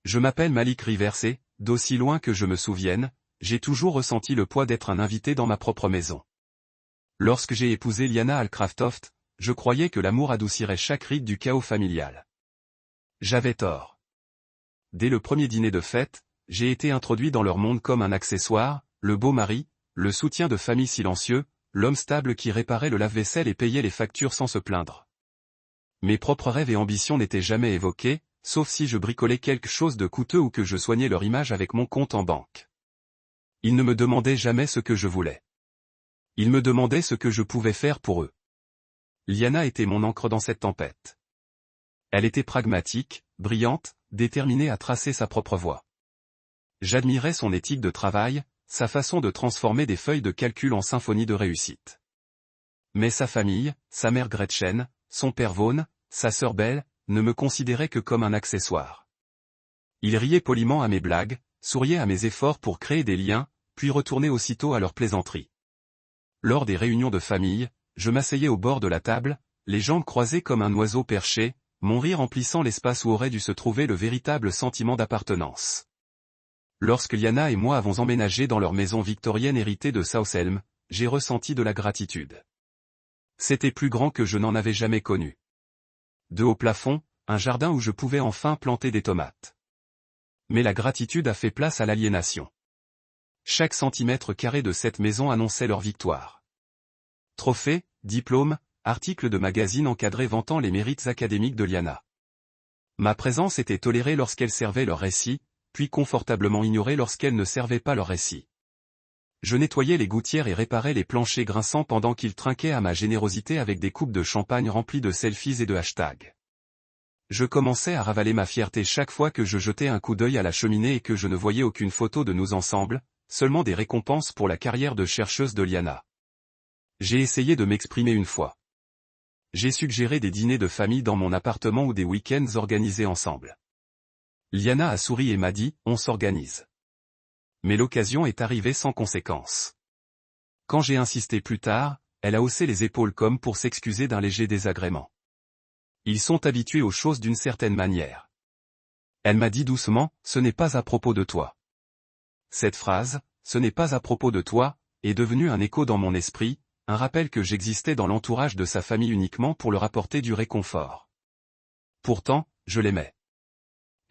Je m'appelle Malik Rivers et, d'aussi loin que je me souvienne, j'ai toujours ressenti le poids d'être un invité dans ma propre maison. Lorsque j'ai épousé Liana Alcraftoft, je croyais que l'amour adoucirait chaque rite du chaos familial. J'avais tort. Dès le premier dîner de fête, j'ai été introduit dans leur monde comme un accessoire, le beau mari, le soutien de famille silencieux, l'homme stable qui réparait le lave-vaisselle et payait les factures sans se plaindre. Mes propres rêves et ambitions n'étaient jamais évoqués, sauf si je bricolais quelque chose de coûteux ou que je soignais leur image avec mon compte en banque. Ils ne me demandaient jamais ce que je voulais. Ils me demandaient ce que je pouvais faire pour eux. Liana était mon ancre dans cette tempête. Elle était pragmatique, brillante, déterminée à tracer sa propre voie. J'admirais son éthique de travail, sa façon de transformer des feuilles de calcul en symphonie de réussite. Mais sa famille, sa mère Gretchen, son père Vaughn, sa sœur Belle, ne me considéraient que comme un accessoire. Ils riaient poliment à mes blagues, souriaient à mes efforts pour créer des liens, puis retournaient aussitôt à leurs plaisanteries. Lors des réunions de famille, je m'asseyais au bord de la table, les jambes croisées comme un oiseau perché, mon rire emplissant l'espace où aurait dû se trouver le véritable sentiment d'appartenance. Lorsque Liana et moi avons emménagé dans leur maison victorienne héritée de South-Elm, j'ai ressenti de la gratitude. C'était plus grand que je n'en avais jamais connu. De haut plafond, un jardin où je pouvais enfin planter des tomates. Mais la gratitude a fait place à l'aliénation. Chaque centimètre carré de cette maison annonçait leur victoire. Trophées, diplômes, articles de magazines encadrés vantant les mérites académiques de Liana. Ma présence était tolérée lorsqu'elle servait leur récit, puis confortablement ignorée lorsqu'elle ne servait pas leur récit. Je nettoyais les gouttières et réparais les planchers grinçants pendant qu'ils trinquaient à ma générosité avec des coupes de champagne remplies de selfies et de hashtags. Je commençais à ravaler ma fierté chaque fois que je jetais un coup d'œil à la cheminée et que je ne voyais aucune photo de nous ensemble, seulement des récompenses pour la carrière de chercheuse de Liana. J'ai essayé de m'exprimer une fois. J'ai suggéré des dîners de famille dans mon appartement ou des week-ends organisés ensemble. Liana a souri et m'a dit « On s'organise ». Mais l'occasion est arrivée sans conséquence. Quand j'ai insisté plus tard, elle a haussé les épaules comme pour s'excuser d'un léger désagrément. Ils sont habitués aux choses d'une certaine manière. Elle m'a dit doucement « Ce n'est pas à propos de toi ». Cette phrase « Ce n'est pas à propos de toi » est devenue un écho dans mon esprit, un rappel que j'existais dans l'entourage de sa famille uniquement pour leur apporter du réconfort. Pourtant, je l'aimais.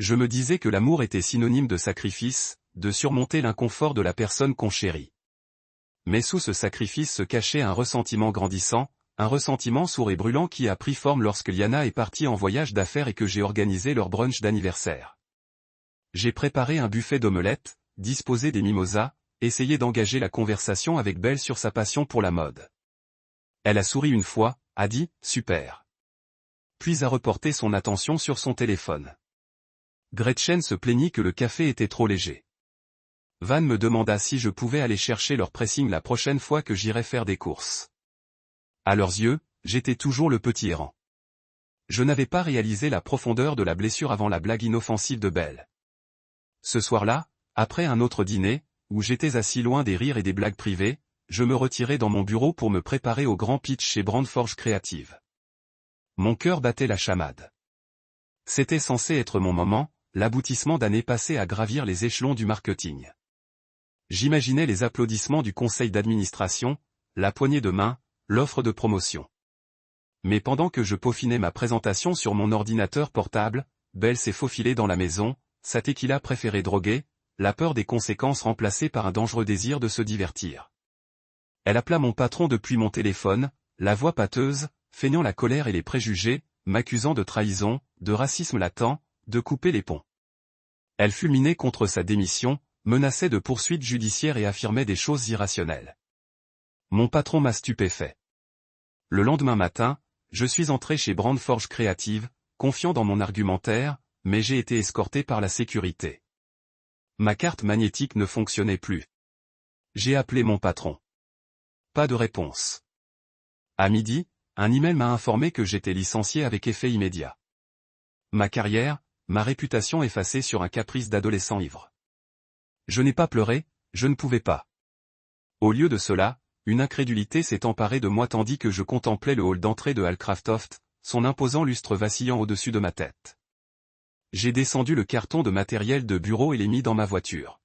Je me disais que l'amour était synonyme de sacrifice, de surmonter l'inconfort de la personne qu'on chérit. Mais sous ce sacrifice se cachait un ressentiment grandissant, un ressentiment sourd et brûlant qui a pris forme lorsque Liana est partie en voyage d'affaires et que j'ai organisé leur brunch d'anniversaire. J'ai préparé un buffet d'omelettes, disposé des mimosas, essayé d'engager la conversation avec Belle sur sa passion pour la mode. Elle a souri une fois, a dit « Super ». Puis a reporté son attention sur son téléphone. Gretchen se plaignit que le café était trop léger. Van me demanda si je pouvais aller chercher leur pressing la prochaine fois que j'irais faire des courses. À leurs yeux, j'étais toujours le petit errant. Je n'avais pas réalisé la profondeur de la blessure avant la blague inoffensive de Belle. Ce soir-là, après un autre dîner, où j'étais assis loin des rires et des blagues privées, je me retirai dans mon bureau pour me préparer au grand pitch chez Brandforge Creative. Mon cœur battait la chamade. C'était censé être mon moment, l'aboutissement d'années passées à gravir les échelons du marketing. J'imaginais les applaudissements du conseil d'administration, la poignée de main, l'offre de promotion. Mais pendant que je peaufinais ma présentation sur mon ordinateur portable, Belle s'est faufilée dans la maison, sa tequila préférée droguée, la peur des conséquences remplacée par un dangereux désir de se divertir. Elle appela mon patron depuis mon téléphone, la voix pâteuse, feignant la colère et les préjugés, m'accusant de trahison, de racisme latent, de couper les ponts. Elle fulminait contre sa démission, menaçait de poursuites judiciaires et affirmait des choses irrationnelles. Mon patron m'a stupéfait. Le lendemain matin, je suis entré chez Brandforge Creative, confiant dans mon argumentaire, mais j'ai été escorté par la sécurité. Ma carte magnétique ne fonctionnait plus. J'ai appelé mon patron. Pas de réponse. À midi, un email m'a informé que j'étais licencié avec effet immédiat. Ma carrière, ma réputation effacée sur un caprice d'adolescent ivre. Je n'ai pas pleuré, je ne pouvais pas. Au lieu de cela, une incrédulité s'est emparée de moi tandis que je contemplais le hall d'entrée de Alcraftoft, son imposant lustre vacillant au-dessus de ma tête. J'ai descendu le carton de matériel de bureau et l'ai mis dans ma voiture.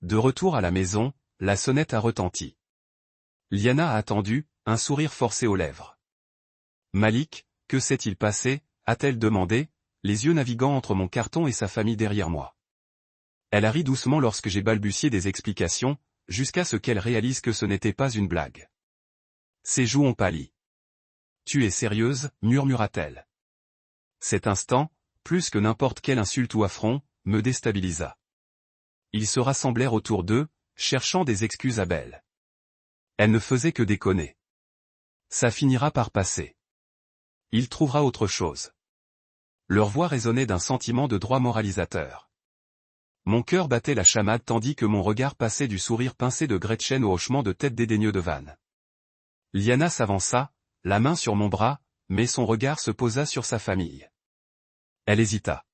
De retour à la maison, la sonnette a retenti. Liana a attendu, un sourire forcé aux lèvres. Malik, que s'est-il passé, a-t-elle demandé, les yeux naviguant entre mon carton et sa famille derrière moi. Elle a ri doucement lorsque j'ai balbutié des explications, jusqu'à ce qu'elle réalise que ce n'était pas une blague. Ses joues ont pâli. « Tu es sérieuse ?» murmura-t-elle. Cet instant, plus que n'importe quelle insulte ou affront, me déstabilisa. Ils se rassemblèrent autour d'eux, cherchant des excuses à Belle. Elle ne faisait que déconner. Ça finira par passer. Il trouvera autre chose. Leur voix résonnait d'un sentiment de droit moralisateur. Mon cœur battait la chamade tandis que mon regard passait du sourire pincé de Gretchen au hochement de tête dédaigneux de Van. Liana s'avança, la main sur mon bras, mais son regard se posa sur sa famille. Elle hésita.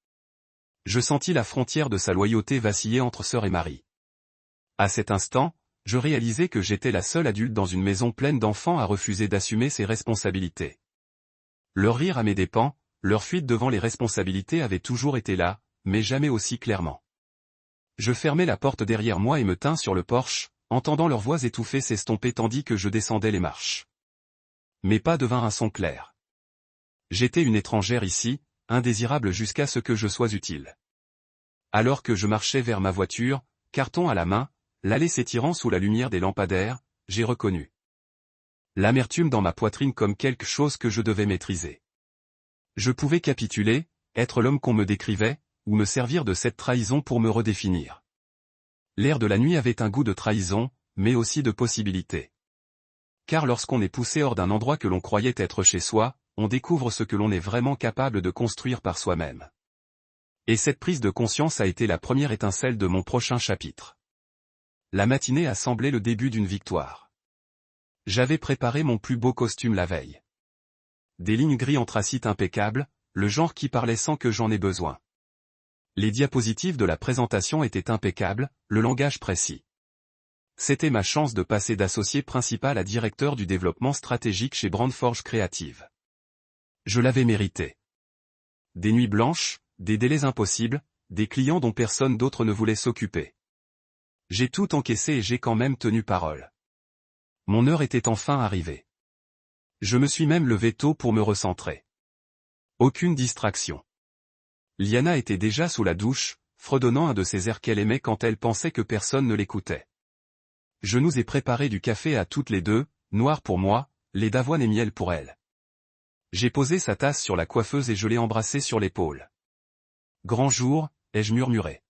Je sentis la frontière de sa loyauté vaciller entre sœur et mari. À cet instant, je réalisais que j'étais la seule adulte dans une maison pleine d'enfants à refuser d'assumer ses responsabilités. Leur rire à mes dépens, leur fuite devant les responsabilités avait toujours été là, mais jamais aussi clairement. Je fermai la porte derrière moi et me tins sur le porche, entendant leurs voix étouffées s'estomper tandis que je descendais les marches. Mes pas devinrent un son clair. J'étais une étrangère ici, indésirable jusqu'à ce que je sois utile. Alors que je marchais vers ma voiture, carton à la main, l'allée s'étirant sous la lumière des lampadaires, j'ai reconnu l'amertume dans ma poitrine comme quelque chose que je devais maîtriser. Je pouvais capituler, être l'homme qu'on me décrivait, ou me servir de cette trahison pour me redéfinir. L'air de la nuit avait un goût de trahison, mais aussi de possibilité. Car lorsqu'on est poussé hors d'un endroit que l'on croyait être chez soi, on découvre ce que l'on est vraiment capable de construire par soi-même. Et cette prise de conscience a été la première étincelle de mon prochain chapitre. La matinée a semblé le début d'une victoire. J'avais préparé mon plus beau costume la veille. Des lignes gris anthracite impeccables, le genre qui parlait sans que j'en ai besoin. Les diapositives de la présentation étaient impeccables, le langage précis. C'était ma chance de passer d'associé principal à directeur du développement stratégique chez Brandforge Creative. Je l'avais mérité. Des nuits blanches, des délais impossibles, des clients dont personne d'autre ne voulait s'occuper. J'ai tout encaissé et j'ai quand même tenu parole. Mon heure était enfin arrivée. Je me suis même levé tôt pour me recentrer. Aucune distraction. Liana était déjà sous la douche, fredonnant un de ces airs qu'elle aimait quand elle pensait que personne ne l'écoutait. Je nous ai préparé du café à toutes les deux, noir pour moi, lait d'avoine et miel pour elle. J'ai posé sa tasse sur la coiffeuse et je l'ai embrassée sur l'épaule. Grand jour, ai-je murmuré.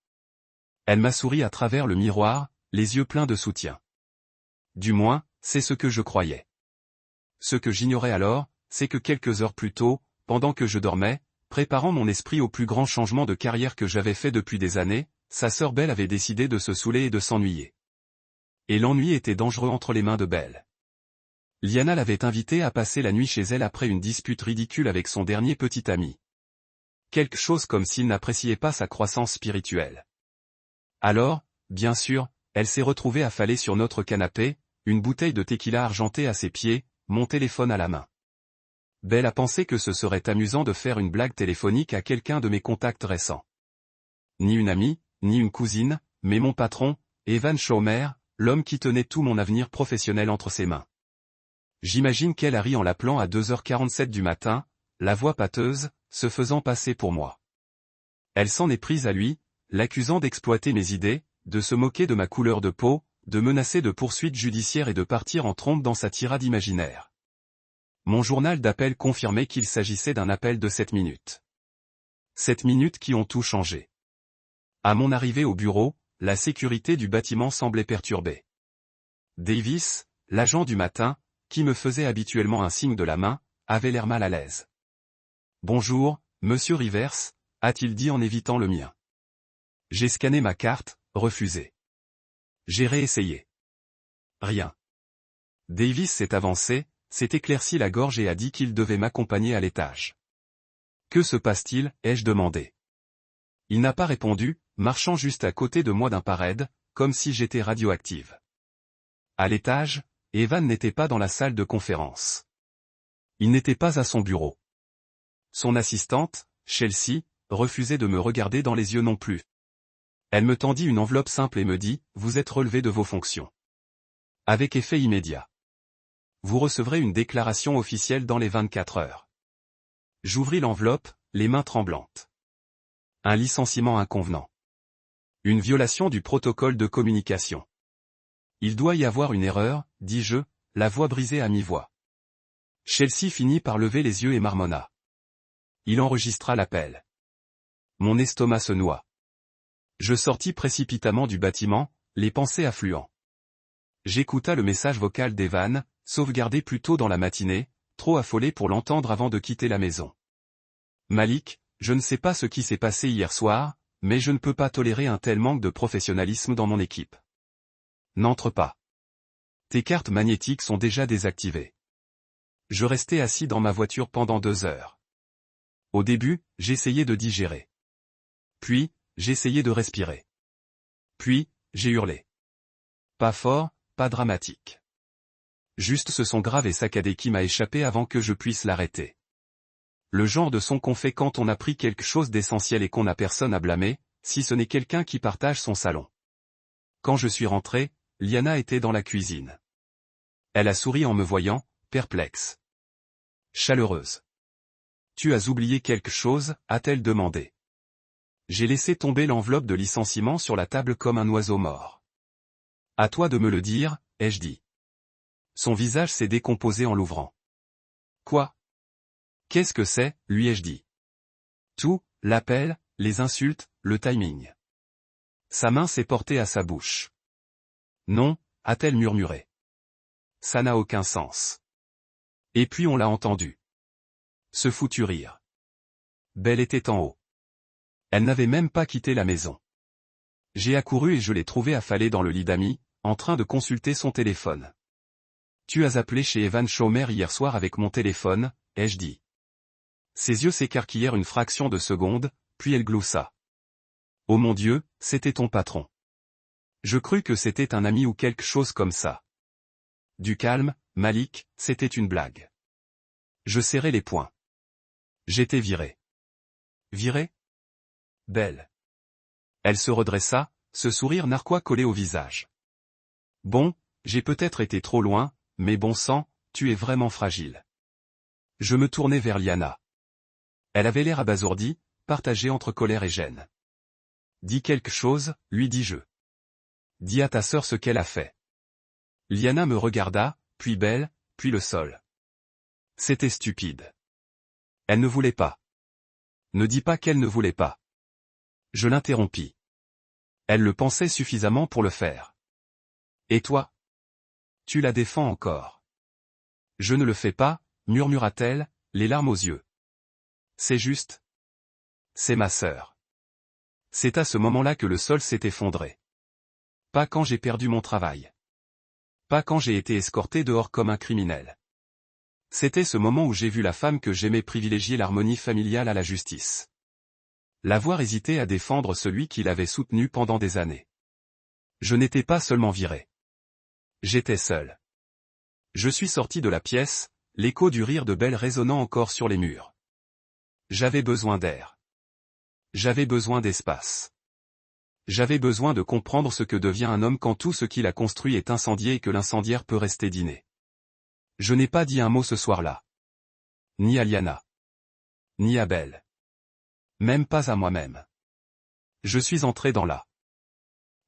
Elle m'a souri à travers le miroir, les yeux pleins de soutien. Du moins, c'est ce que je croyais. Ce que j'ignorais alors, c'est que quelques heures plus tôt, pendant que je dormais, préparant mon esprit au plus grand changement de carrière que j'avais fait depuis des années, sa sœur Belle avait décidé de se saouler et de s'ennuyer. Et l'ennui était dangereux entre les mains de Belle. Liana l'avait invitée à passer la nuit chez elle après une dispute ridicule avec son dernier petit ami. Quelque chose comme s'il n'appréciait pas sa croissance spirituelle. Alors, bien sûr, elle s'est retrouvée affalée sur notre canapé, une bouteille de tequila argentée à ses pieds, mon téléphone à la main. Belle a pensé que ce serait amusant de faire une blague téléphonique à quelqu'un de mes contacts récents. Ni une amie, ni une cousine, mais mon patron, Evan Schaumer, l'homme qui tenait tout mon avenir professionnel entre ses mains. J'imagine qu'elle a ri en l'appelant à 2h47 du matin, la voix pâteuse, se faisant passer pour moi. Elle s'en est prise à lui, l'accusant d'exploiter mes idées, de se moquer de ma couleur de peau, de menacer de poursuites judiciaires et de partir en trombe dans sa tirade imaginaire. Mon journal d'appel confirmait qu'il s'agissait d'un appel de 7 minutes. 7 minutes qui ont tout changé. À mon arrivée au bureau, la sécurité du bâtiment semblait perturbée. Davis, l'agent du matin, qui me faisait habituellement un signe de la main, avait l'air mal à l'aise. « Bonjour, monsieur Rivers », a-t-il dit en évitant le mien. J'ai scanné ma carte, refusé. J'ai réessayé. Rien. Davis s'est avancé, s'est éclairci la gorge et a dit qu'il devait m'accompagner à l'étage. Que se passe-t-il, ai-je demandé. Il n'a pas répondu, marchant juste à côté de moi d'un pas raide, comme si j'étais radioactive. À l'étage, Evan n'était pas dans la salle de conférence. Il n'était pas à son bureau. Son assistante, Chelsea, refusait de me regarder dans les yeux non plus. Elle me tendit une enveloppe simple et me dit, « Vous êtes relevé de vos fonctions. Avec effet immédiat. Vous recevrez une déclaration officielle dans les 24 heures. » J'ouvris l'enveloppe, les mains tremblantes. Un licenciement inconvenant. Une violation du protocole de communication. Il doit y avoir une erreur, dis-je, la voix brisée à mi-voix. Chelsea finit par lever les yeux et marmonna. Il enregistra l'appel. Mon estomac se noua. Je sortis précipitamment du bâtiment, les pensées affluant. J'écouta le message vocal d'Evan, sauvegardé plus tôt dans la matinée, trop affolé pour l'entendre avant de quitter la maison. Malik, je ne sais pas ce qui s'est passé hier soir, mais je ne peux pas tolérer un tel manque de professionnalisme dans mon équipe. N'entre pas. Tes cartes magnétiques sont déjà désactivées. Je restai assis dans ma voiture pendant 2 heures. Au début, j'essayais de digérer. Puis, j'essayais de respirer. Puis, j'ai hurlé. Pas fort, pas dramatique. Juste ce son grave et saccadé qui m'a échappé avant que je puisse l'arrêter. Le genre de son qu'on fait quand on a pris quelque chose d'essentiel et qu'on n'a personne à blâmer, si ce n'est quelqu'un qui partage son salon. Quand je suis rentré, Liana était dans la cuisine. Elle a souri en me voyant, perplexe. Chaleureuse. Tu as oublié quelque chose, a-t-elle demandé. J'ai laissé tomber l'enveloppe de licenciement sur la table comme un oiseau mort. À toi de me le dire, ai-je dit. Son visage s'est décomposé en l'ouvrant. Quoi? Qu'est-ce que c'est, lui ai-je dit. Tout, l'appel, les insultes, le timing. Sa main s'est portée à sa bouche. Non, a-t-elle murmuré. Ça n'a aucun sens. Et puis on l'a entendu. Ce foutu rire. Belle était en haut. Elle n'avait même pas quitté la maison. J'ai accouru et je l'ai trouvée affalée dans le lit d'amis, en train de consulter son téléphone. Tu as appelé chez Evan Schumer hier soir avec mon téléphone, ai-je dit. Ses yeux s'écarquillèrent une fraction de seconde, puis elle gloussa. Oh mon Dieu, c'était ton patron. Je crus que c'était un ami ou quelque chose comme ça. Du calme, Malik, c'était une blague. Je serrai les poings. J'étais viré. Viré? Belle. Elle se redressa, ce sourire narquois collé au visage. Bon, j'ai peut-être été trop loin, mais bon sang, tu es vraiment fragile. Je me tournai vers Liana. Elle avait l'air abasourdie, partagée entre colère et gêne. Dis quelque chose, lui dis-je. Dis à ta sœur ce qu'elle a fait. Liana me regarda, puis Belle, puis le sol. C'était stupide. Elle ne voulait pas. Ne dis pas qu'elle ne voulait pas. Je l'interrompis. Elle le pensait suffisamment pour le faire. Et toi? Tu la défends encore. Je ne le fais pas, murmura-t-elle, les larmes aux yeux. C'est juste. C'est ma sœur. C'est à ce moment-là que le sol s'est effondré. Pas quand j'ai perdu mon travail. Pas quand j'ai été escorté dehors comme un criminel. C'était ce moment où j'ai vu la femme que j'aimais privilégier l'harmonie familiale à la justice. La voir hésiter à défendre celui qui l'avait soutenu pendant des années. Je n'étais pas seulement viré. J'étais seul. Je suis sorti de la pièce, l'écho du rire de Belle résonnant encore sur les murs. J'avais besoin d'air. J'avais besoin d'espace. J'avais besoin de comprendre ce que devient un homme quand tout ce qu'il a construit est incendié et que l'incendiaire peut rester dîner. Je n'ai pas dit un mot ce soir-là. Ni à Liana. Ni à Belle. Même pas à moi-même. Je suis entré dans la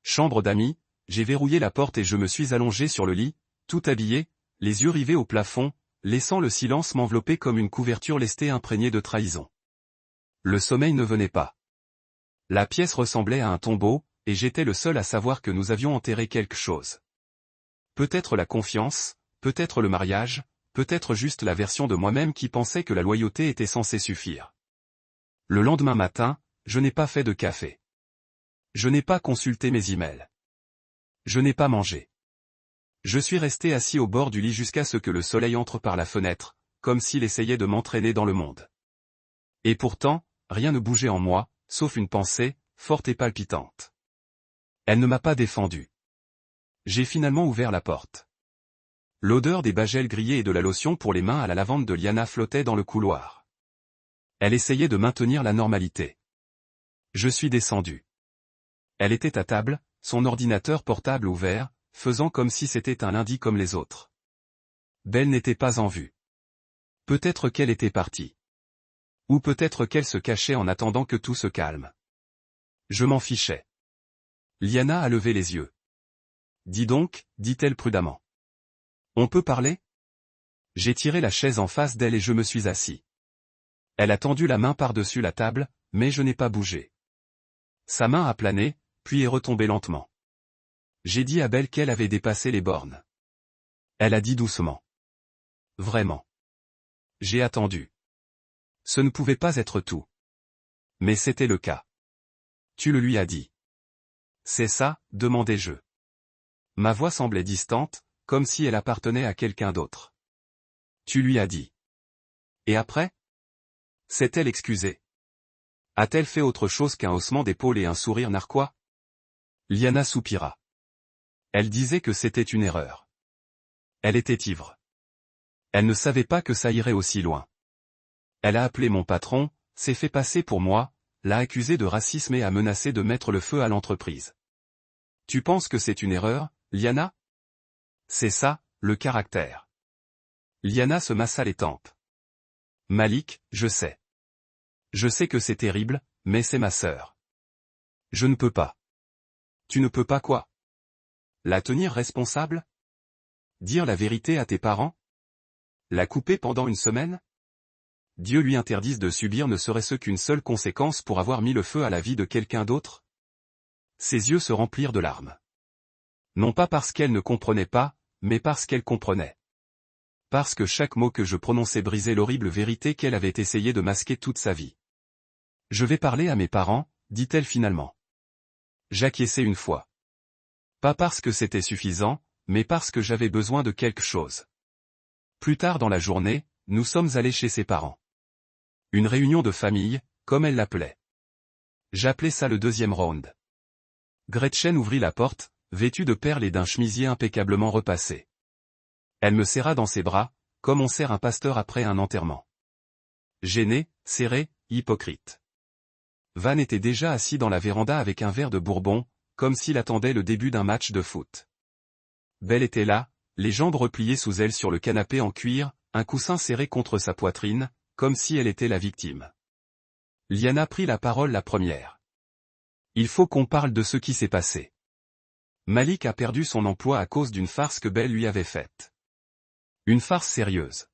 chambre d'amis, j'ai verrouillé la porte et je me suis allongé sur le lit, tout habillé, les yeux rivés au plafond, laissant le silence m'envelopper comme une couverture lestée imprégnée de trahison. Le sommeil ne venait pas. La pièce ressemblait à un tombeau, et j'étais le seul à savoir que nous avions enterré quelque chose. Peut-être la confiance, peut-être le mariage, peut-être juste la version de moi-même qui pensait que la loyauté était censée suffire. Le lendemain matin, je n'ai pas fait de café. Je n'ai pas consulté mes emails. Je n'ai pas mangé. Je suis resté assis au bord du lit jusqu'à ce que le soleil entre par la fenêtre, comme s'il essayait de m'entraîner dans le monde. Et pourtant, rien ne bougeait en moi, sauf une pensée, forte et palpitante. Elle ne m'a pas défendu. J'ai finalement ouvert la porte. L'odeur des bagels grillés et de la lotion pour les mains à la lavande de Liana flottait dans le couloir. Elle essayait de maintenir la normalité. Je suis descendu. Elle était à table, son ordinateur portable ouvert, faisant comme si c'était un lundi comme les autres. Belle n'était pas en vue. Peut-être qu'elle était partie. Ou peut-être qu'elle se cachait en attendant que tout se calme. Je m'en fichais. Liana a levé les yeux. Dis donc, dit-elle prudemment. On peut parler? J'ai tiré la chaise en face d'elle et je me suis assis. Elle a tendu la main par-dessus la table, mais je n'ai pas bougé. Sa main a plané, puis est retombée lentement. J'ai dit à Belle qu'elle avait dépassé les bornes. Elle a dit doucement. Vraiment. J'ai attendu. Ce ne pouvait pas être tout. Mais c'était le cas. Tu le lui as dit. C'est ça, demandai-je. Ma voix semblait distante, comme si elle appartenait à quelqu'un d'autre. Tu lui as dit. Et après? S'est-elle excusée? A-t-elle fait autre chose qu'un haussement d'épaule et un sourire narquois? Liana soupira. Elle disait que c'était une erreur. Elle était ivre. Elle ne savait pas que ça irait aussi loin. Elle a appelé mon patron, s'est fait passer pour moi, l'a accusé de racisme et a menacé de mettre le feu à l'entreprise. Tu penses que c'est une erreur, Liana? C'est ça, le caractère. Liana se massa les tempes. Malik, je sais. Je sais que c'est terrible, mais c'est ma sœur. Je ne peux pas. Tu ne peux pas quoi? La tenir responsable? Dire la vérité à tes parents? La couper pendant une semaine? Dieu lui interdise de subir ne serait-ce qu'une seule conséquence pour avoir mis le feu à la vie de quelqu'un d'autre? Ses yeux se remplirent de larmes. Non pas parce qu'elle ne comprenait pas, mais parce qu'elle comprenait. Parce que chaque mot que je prononçais brisait l'horrible vérité qu'elle avait essayé de masquer toute sa vie. Je vais parler à mes parents, dit-elle finalement. J'acquiesçai une fois. Pas parce que c'était suffisant, mais parce que j'avais besoin de quelque chose. Plus tard dans la journée, nous sommes allés chez ses parents. Une réunion de famille, comme elle l'appelait. J'appelais ça le deuxième round. Gretchen ouvrit la porte, vêtue de perles et d'un chemisier impeccablement repassé. Elle me serra dans ses bras, comme on serre un pasteur après un enterrement. Gêné, serré, hypocrite. Van était déjà assis dans la véranda avec un verre de bourbon, comme s'il attendait le début d'un match de foot. Belle était là, les jambes repliées sous elle sur le canapé en cuir, un coussin serré contre sa poitrine, comme si elle était la victime. Liana prit la parole la première. Il faut qu'on parle de ce qui s'est passé. Malik a perdu son emploi à cause d'une farce que Belle lui avait faite. Une farce sérieuse.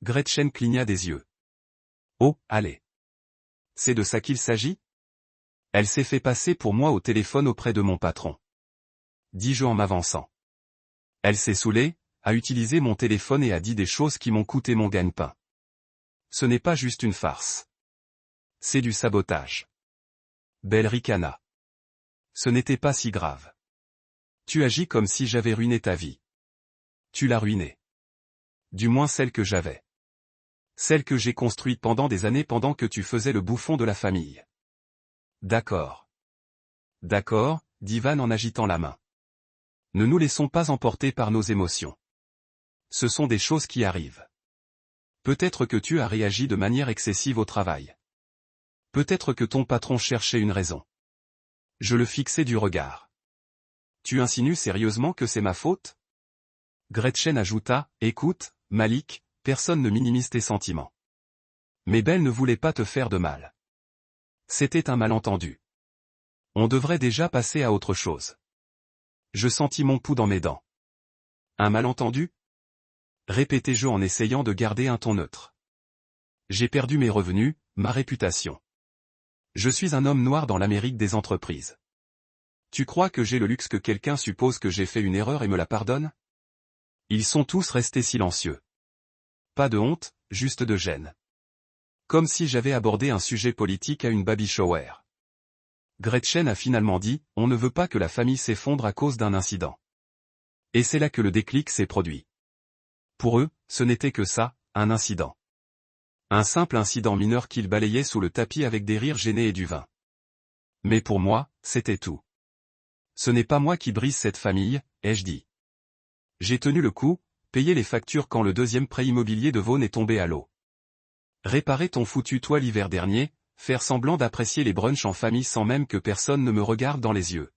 Gretchen cligna des yeux. Oh, allez. C'est de ça qu'il s'agit? Elle s'est fait passer pour moi au téléphone auprès de mon patron. Dis-je en m'avançant. Elle s'est saoulée, a utilisé mon téléphone et a dit des choses qui m'ont coûté mon gagne-pain. Ce n'est pas juste une farce. C'est du sabotage. Belle ricana. Ce n'était pas si grave. Tu agis comme si j'avais ruiné ta vie. Tu l'as ruinée. Du moins celle que j'avais. Celle que j'ai construite pendant des années pendant que tu faisais le bouffon de la famille. D'accord. D'accord, dit Van en agitant la main. Ne nous laissons pas emporter par nos émotions. Ce sont des choses qui arrivent. Peut-être que tu as réagi de manière excessive au travail. Peut-être que ton patron cherchait une raison. Je le fixais du regard. Tu insinues sérieusement que c'est ma faute? Gretchen ajouta, écoute, Malik, personne ne minimise tes sentiments. Mais Belle ne voulait pas te faire de mal. C'était un malentendu. On devrait déjà passer à autre chose. Je sentis mon pouls dans mes dents. Un malentendu? Répétai-je en essayant de garder un ton neutre. J'ai perdu mes revenus, ma réputation. Je suis un homme noir dans l'Amérique des entreprises. Tu crois que j'ai le luxe que quelqu'un suppose que j'ai fait une erreur et me la pardonne? Ils sont tous restés silencieux. Pas de honte, juste de gêne. Comme si j'avais abordé un sujet politique à une baby shower. Gretchen a finalement dit, on ne veut pas que la famille s'effondre à cause d'un incident. Et c'est là que le déclic s'est produit. Pour eux, ce n'était que ça, un incident. Un simple incident mineur qu'ils balayaient sous le tapis avec des rires gênés et du vin. Mais pour moi, c'était tout. Ce n'est pas moi qui brise cette famille, ai-je dit. J'ai tenu le coup, payé les factures quand le deuxième prêt immobilier de Vaughan est tombé à l'eau. Réparé ton foutu toit l'hiver dernier, faire semblant d'apprécier les brunchs en famille sans même que personne ne me regarde dans les yeux.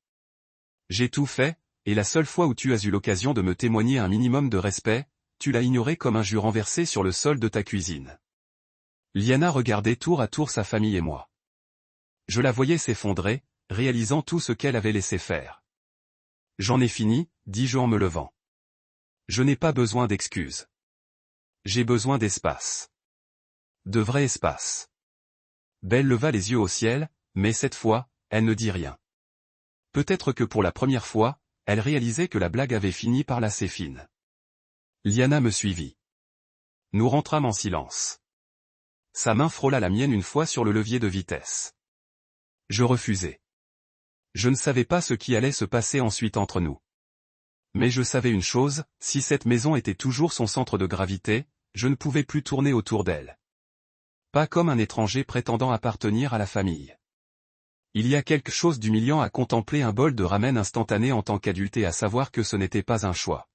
J'ai tout fait, et la seule fois où tu as eu l'occasion de me témoigner un minimum de respect, tu l'as ignoré comme un jus renversé sur le sol de ta cuisine. Liana regardait tour à tour sa famille et moi. Je la voyais s'effondrer, réalisant tout ce qu'elle avait laissé faire. J'en ai fini, dis-je en me levant. Je n'ai pas besoin d'excuses. J'ai besoin d'espace. De vrai espace. Belle leva les yeux au ciel, mais cette fois, elle ne dit rien. Peut-être que pour la première fois, elle réalisait que la blague avait fini par lasser fine. Liana me suivit. Nous rentrâmes en silence. Sa main frôla la mienne une fois sur le levier de vitesse. Je refusai. Je ne savais pas ce qui allait se passer ensuite entre nous. Mais je savais une chose, si cette maison était toujours son centre de gravité, je ne pouvais plus tourner autour d'elle. Pas comme un étranger prétendant appartenir à la famille. Il y a quelque chose d'humiliant à contempler un bol de ramen instantané en tant qu'adulte et à savoir que ce n'était pas un choix.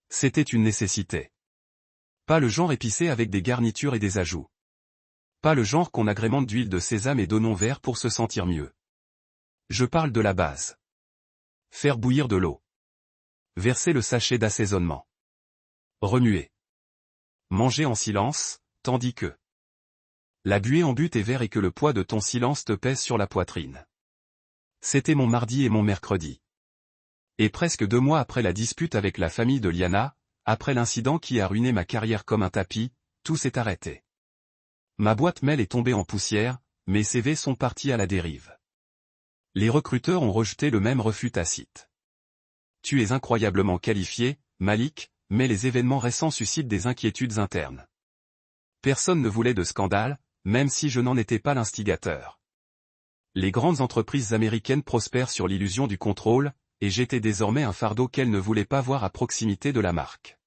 C'était une nécessité. Pas le genre épicé avec des garnitures et des ajouts. Pas le genre qu'on agrémente d'huile de sésame et d'oignon vert pour se sentir mieux. Je parle de la base. Faire bouillir de l'eau. Verser le sachet d'assaisonnement. Remuer. Manger en silence, tandis que la buée en but est vert et que le poids de ton silence te pèse sur la poitrine. C'était mon mardi et mon mercredi. Et presque 2 mois après la dispute avec la famille de Liana, après l'incident qui a ruiné ma carrière comme un tapis, tout s'est arrêté. Ma boîte mail est tombée en poussière, mes CV sont partis à la dérive. Les recruteurs ont rejeté le même refus tacite. Tu es incroyablement qualifié, Malik, mais les événements récents suscitent des inquiétudes internes. Personne ne voulait de scandale, même si je n'en étais pas l'instigateur. Les grandes entreprises américaines prospèrent sur l'illusion du contrôle, et j'étais désormais un fardeau qu'elles ne voulaient pas voir à proximité de la marque.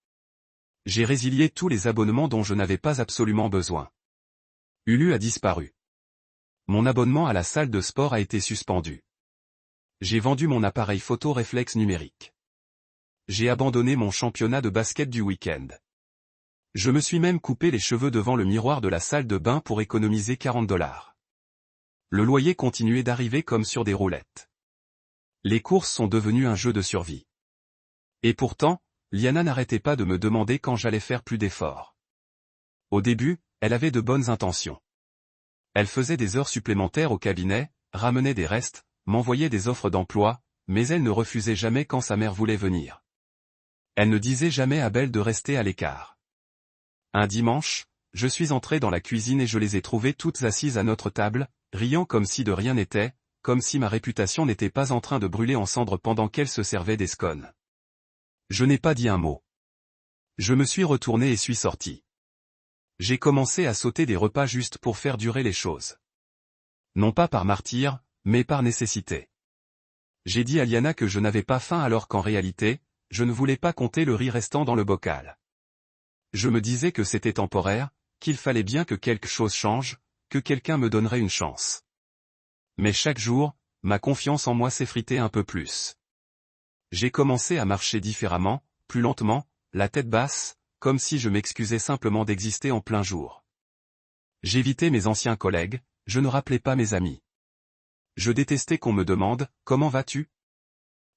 J'ai résilié tous les abonnements dont je n'avais pas absolument besoin. Hulu a disparu. Mon abonnement à la salle de sport a été suspendu. J'ai vendu mon appareil photo réflexe numérique. J'ai abandonné mon championnat de basket du week-end. Je me suis même coupé les cheveux devant le miroir de la salle de bain pour économiser $40. Le loyer continuait d'arriver comme sur des roulettes. Les courses sont devenues un jeu de survie. Et pourtant, Liana n'arrêtait pas de me demander quand j'allais faire plus d'efforts. Au début, elle avait de bonnes intentions. Elle faisait des heures supplémentaires au cabinet, ramenait des restes, m'envoyait des offres d'emploi, mais elle ne refusait jamais quand sa mère voulait venir. Elle ne disait jamais à Belle de rester à l'écart. Un dimanche, je suis entré dans la cuisine et je les ai trouvées toutes assises à notre table, riant comme si de rien n'était, comme si ma réputation n'était pas en train de brûler en cendres pendant qu'elles se servaient des scones. Je n'ai pas dit un mot. Je me suis retourné et suis sorti. J'ai commencé à sauter des repas juste pour faire durer les choses. Non pas par martyre, mais par nécessité. J'ai dit à Liana que je n'avais pas faim alors qu'en réalité, je ne voulais pas compter le riz restant dans le bocal. Je me disais que c'était temporaire, qu'il fallait bien que quelque chose change, que quelqu'un me donnerait une chance. Mais chaque jour, ma confiance en moi s'effritait un peu plus. J'ai commencé à marcher différemment, plus lentement, la tête basse, comme si je m'excusais simplement d'exister en plein jour. J'évitais mes anciens collègues, je ne rappelais pas mes amis. Je détestais qu'on me demande « Comment vas-tu ?»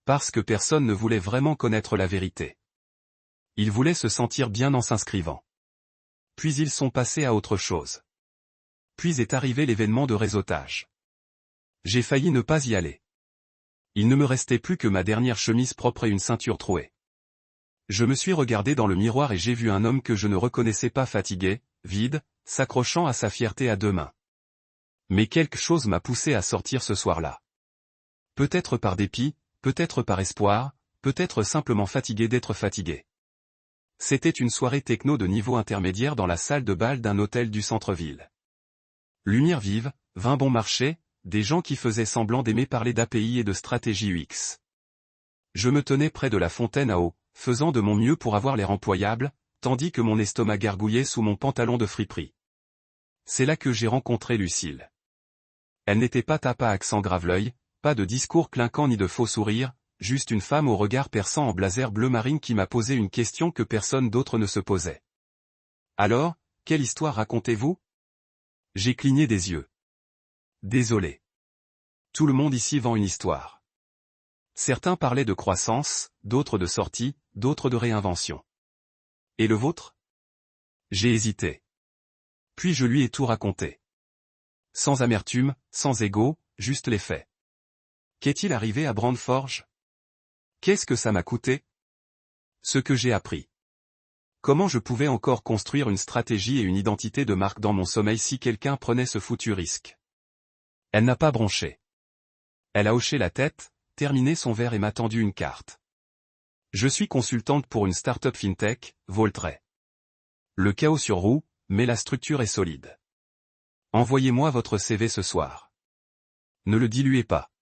Parce que personne ne voulait vraiment connaître la vérité. Ils voulaient se sentir bien en s'inscrivant. Puis ils sont passés à autre chose. Puis est arrivé l'événement de réseautage. J'ai failli ne pas y aller. Il ne me restait plus que ma dernière chemise propre et une ceinture trouée. Je me suis regardé dans le miroir et j'ai vu un homme que je ne reconnaissais pas fatigué, vide, s'accrochant à sa fierté à 2 mains. Mais quelque chose m'a poussé à sortir ce soir-là. Peut-être par dépit, peut-être par espoir, peut-être simplement fatigué d'être fatigué. C'était une soirée techno de niveau intermédiaire dans la salle de bal d'un hôtel du centre-ville. Lumière vive, vin bon marché, des gens qui faisaient semblant d'aimer parler d'API et de stratégie UX. Je me tenais près de la fontaine à eau, faisant de mon mieux pour avoir l'air employable, tandis que mon estomac gargouillait sous mon pantalon de friperie. C'est là que j'ai rencontré Lucille. Elle n'était pas tape à accent graveleuil, pas de discours clinquant ni de faux sourires, juste une femme au regard perçant en blazer bleu marine qui m'a posé une question que personne d'autre ne se posait. Alors, quelle histoire racontez-vous ? J'ai cligné des yeux. Désolé. Tout le monde ici vend une histoire. Certains parlaient de croissance, d'autres de sortie, d'autres de réinvention. Et le vôtre? J'ai hésité. Puis je lui ai tout raconté. Sans amertume, sans ego, juste les faits. Qu'est-il arrivé à Brandforge? Qu'est-ce que ça m'a coûté? Ce que j'ai appris. Comment je pouvais encore construire une stratégie et une identité de marque dans mon sommeil si quelqu'un prenait ce foutu risque? Elle n'a pas bronché. Elle a hoché la tête, terminé son verre et m'a tendu une carte. Je suis consultante pour une start-up fintech, Voltray. Le chaos sur roue, mais la structure est solide. Envoyez-moi votre CV ce soir. Ne le diluez pas.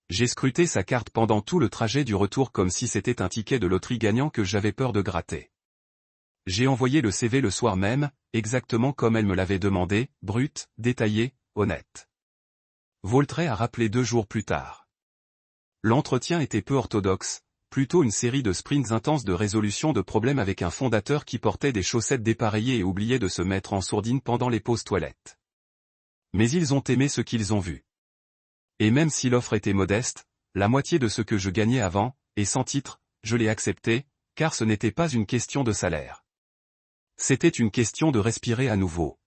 J'ai scruté sa carte pendant tout le trajet du retour comme si c'était un ticket de loterie gagnant que j'avais peur de gratter. J'ai envoyé le CV le soir même, exactement comme elle me l'avait demandé, brut, détaillé, honnête. Voltray a rappelé 2 jours plus tard. L'entretien était peu orthodoxe, plutôt une série de sprints intenses de résolution de problèmes avec un fondateur qui portait des chaussettes dépareillées et oubliait de se mettre en sourdine pendant les pauses toilettes. Mais ils ont aimé ce qu'ils ont vu. Et même si l'offre était modeste, la moitié de ce que je gagnais avant, et sans titre, je l'ai accepté, car ce n'était pas une question de salaire. C'était une question de respirer à nouveau.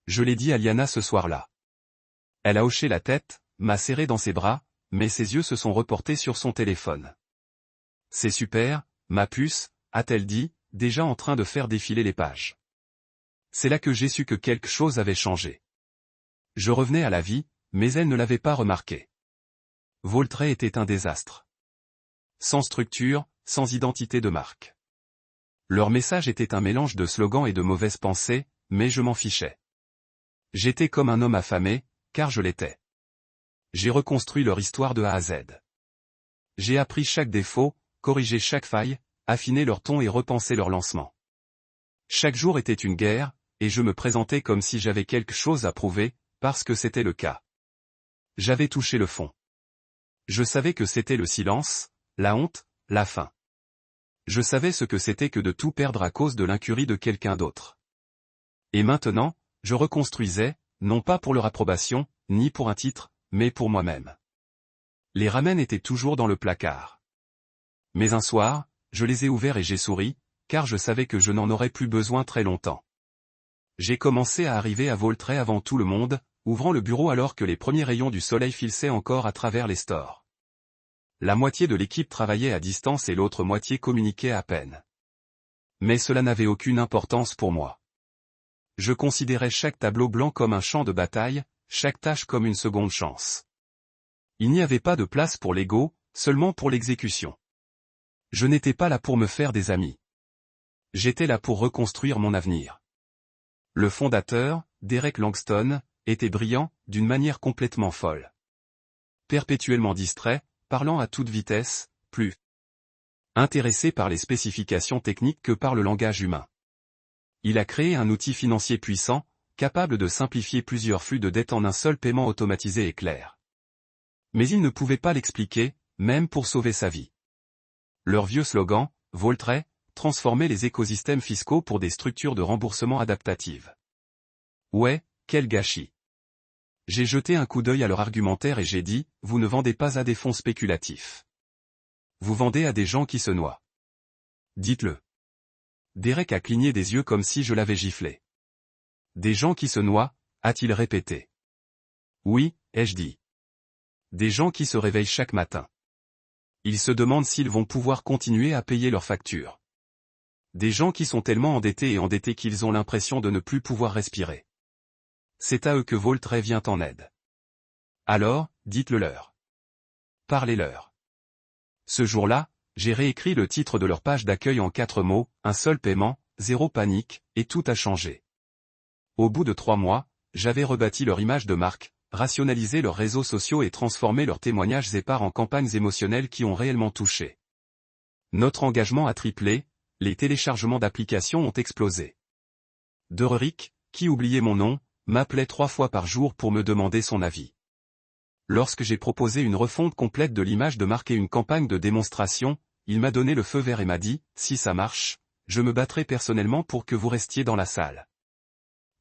Je l'ai dit à Liana ce soir-là. Elle a hoché la tête, m'a serré dans ses bras, mais ses yeux se sont reportés sur son téléphone. C'est super, ma puce, a-t-elle dit, déjà en train de faire défiler les pages. C'est là que j'ai su que quelque chose avait changé. Je revenais à la vie, mais elle ne l'avait pas remarqué. Voltray était un désastre. Sans structure, sans identité de marque. Leur message était un mélange de slogans et de mauvaises pensées, mais je m'en fichais. J'étais comme un homme affamé, car je l'étais. J'ai reconstruit leur histoire de A à Z. J'ai appris chaque défaut, corrigé chaque faille, affiné leur ton et repensé leur lancement. Chaque jour était une guerre, et je me présentais comme si j'avais quelque chose à prouver, parce que c'était le cas. J'avais touché le fond. Je savais que c'était le silence, la honte, la faim. Je savais ce que c'était que de tout perdre à cause de l'incurie de quelqu'un d'autre. Et maintenant, je reconstruisais, non pas pour leur approbation, ni pour un titre, mais pour moi-même. Les ramen étaient toujours dans le placard. Mais un soir, je les ai ouverts et j'ai souri, car je savais que je n'en aurais plus besoin très longtemps. J'ai commencé à arriver à Voltray avant tout le monde, ouvrant le bureau alors que les premiers rayons du soleil filaient encore à travers les stores. La moitié de l'équipe travaillait à distance et l'autre moitié communiquait à peine. Mais cela n'avait aucune importance pour moi. Je considérais chaque tableau blanc comme un champ de bataille, chaque tâche comme une seconde chance. Il n'y avait pas de place pour l'ego, seulement pour l'exécution. Je n'étais pas là pour me faire des amis. J'étais là pour reconstruire mon avenir. Le fondateur, Derek Langston, était brillant, d'une manière complètement folle. Perpétuellement distrait, parlant à toute vitesse, plus intéressé par les spécifications techniques que par le langage humain. Il a créé un outil financier puissant, capable de simplifier plusieurs flux de dette en un seul paiement automatisé et clair. Mais il ne pouvait pas l'expliquer, même pour sauver sa vie. Leur vieux slogan, Voltray, transformer les écosystèmes fiscaux pour des structures de remboursement adaptatives. Ouais, quel gâchis. J'ai jeté un coup d'œil à leur argumentaire et j'ai dit, vous ne vendez pas à des fonds spéculatifs. Vous vendez à des gens qui se noient. Dites-le. Derek a cligné des yeux comme si je l'avais giflé. Des gens qui se noient, a-t-il répété. Oui, ai-je dit. Des gens qui se réveillent chaque matin. Ils se demandent s'ils vont pouvoir continuer à payer leurs factures. Des gens qui sont tellement endettés qu'ils ont l'impression de ne plus pouvoir respirer. C'est à eux que Voltray vient en aide. Alors, dites-le leur. Parlez-leur. Ce jour-là, j'ai réécrit le titre de leur page d'accueil en 4 mots, un seul paiement, 0 panique, et tout a changé. Au bout de 3 mois, j'avais rebâti leur image de marque, rationalisé leurs réseaux sociaux et transformé leurs témoignages épars en campagnes émotionnelles qui ont réellement touché. Notre engagement a triplé, les téléchargements d'applications ont explosé. Dererick, qui oubliait mon nom, m'appelait 3 fois par jour pour me demander son avis. Lorsque j'ai proposé une refonte complète de l'image de marque et une campagne de démonstration, il m'a donné le feu vert et m'a dit, si ça marche, je me battrai personnellement pour que vous restiez dans la salle.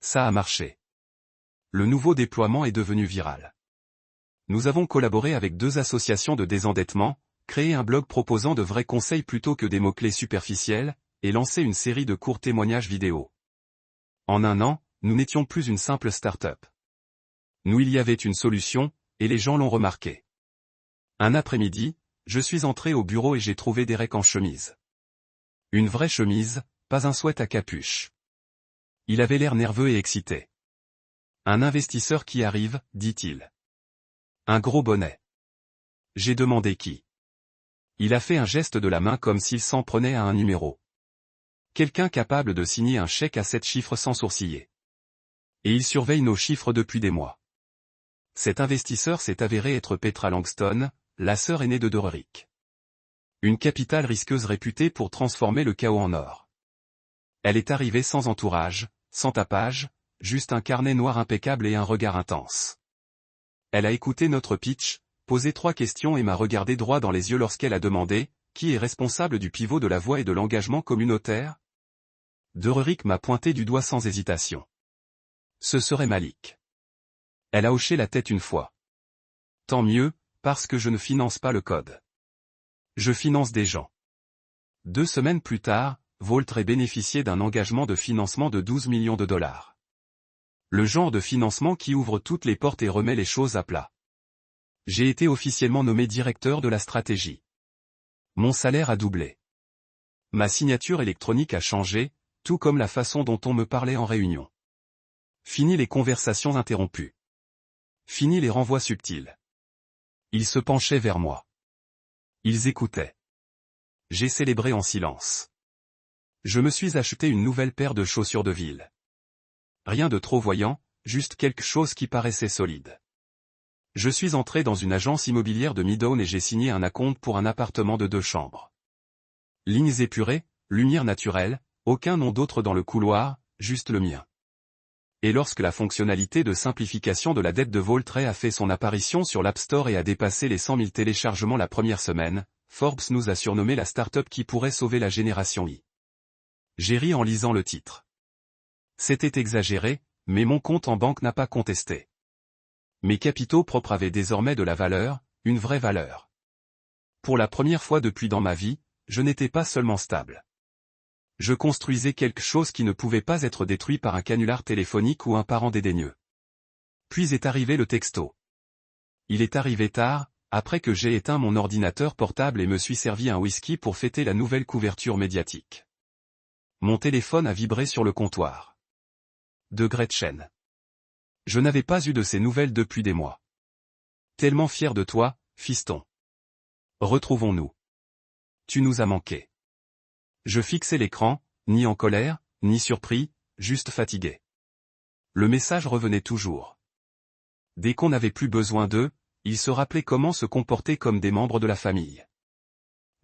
Ça a marché. le nouveau déploiement est devenu viral. Nous avons collaboré avec 2 associations de désendettement, créé un blog proposant de vrais conseils plutôt que des mots-clés superficiels, et lancé une série de courts témoignages vidéo. En un an, nous n'étions plus une simple start-up. Nous, il y avait une solution, et les gens l'ont remarqué. Un après-midi, je suis entré au bureau et j'ai trouvé Derek en chemise. Une vraie chemise, pas un sweat à capuche. Il avait l'air nerveux et excité. Un investisseur qui arrive, dit-il. Un gros bonnet. J'ai demandé qui. Il a fait un geste de la main comme s'il s'en prenait à un numéro. Quelqu'un capable de signer un chèque à 7 chiffres sans sourciller. Et il surveille nos chiffres depuis des mois. Cet investisseur s'est avéré être Petra Langston, la sœur aînée de Dererick. Une capitale risqueuse réputée pour transformer le chaos en or. Elle est arrivée sans entourage, sans tapage, juste un carnet noir impeccable et un regard intense. Elle a écouté notre pitch, posé 3 questions et m'a regardé droit dans les yeux lorsqu'elle a demandé « Qui est responsable du pivot de la voix et de l'engagement communautaire ?» Dererick m'a pointé du doigt sans hésitation. Ce serait Malik. Elle a hoché la tête une fois. Tant mieux, parce que je ne finance pas le code. Je finance des gens. 2 semaines plus tard, Vaultree bénéficiait d'un engagement de financement de 12 millions de dollars. Le genre de financement qui ouvre toutes les portes et remet les choses à plat. J'ai été officiellement nommé directeur de la stratégie. Mon salaire a doublé. Ma signature électronique a changé, tout comme la façon dont on me parlait en réunion. Fini les conversations interrompues. Fini les renvois subtils. Ils se penchaient vers moi. Ils écoutaient. J'ai célébré en silence. Je me suis acheté une nouvelle paire de chaussures de ville. Rien de trop voyant, juste quelque chose qui paraissait solide. Je suis entré dans une agence immobilière de Midtown et j'ai signé un acompte pour un appartement de 2 chambres. Lignes épurées, lumière naturelle, aucun nom d'autre dans le couloir, juste le mien. Et lorsque la fonctionnalité de simplification de la dette de Vaultree a fait son apparition sur l'App Store et a dépassé les 100 000 téléchargements la première semaine, Forbes nous a surnommé la start-up qui pourrait sauver la génération Y. J'ai ri en lisant le titre. C'était exagéré, mais mon compte en banque n'a pas contesté. Mes capitaux propres avaient désormais de la valeur, une vraie valeur. Pour la première fois depuis dans ma vie, je n'étais pas seulement stable. Je construisais quelque chose qui ne pouvait pas être détruit par un canular téléphonique ou un parent dédaigneux. Puis est arrivé le texto. Il est arrivé tard, après que j'ai éteint mon ordinateur portable et me suis servi un whisky pour fêter la nouvelle couverture médiatique. Mon téléphone a vibré sur le comptoir. De Gretchen. Je n'avais pas eu de ces nouvelles depuis des mois. Tellement fier de toi, fiston. Retrouvons-nous. Tu nous as manqué. Je fixais l'écran, ni en colère, ni surpris, juste fatigué. Le message revenait toujours. Dès qu'on n'avait plus besoin d'eux, ils se rappelaient comment se comporter comme des membres de la famille.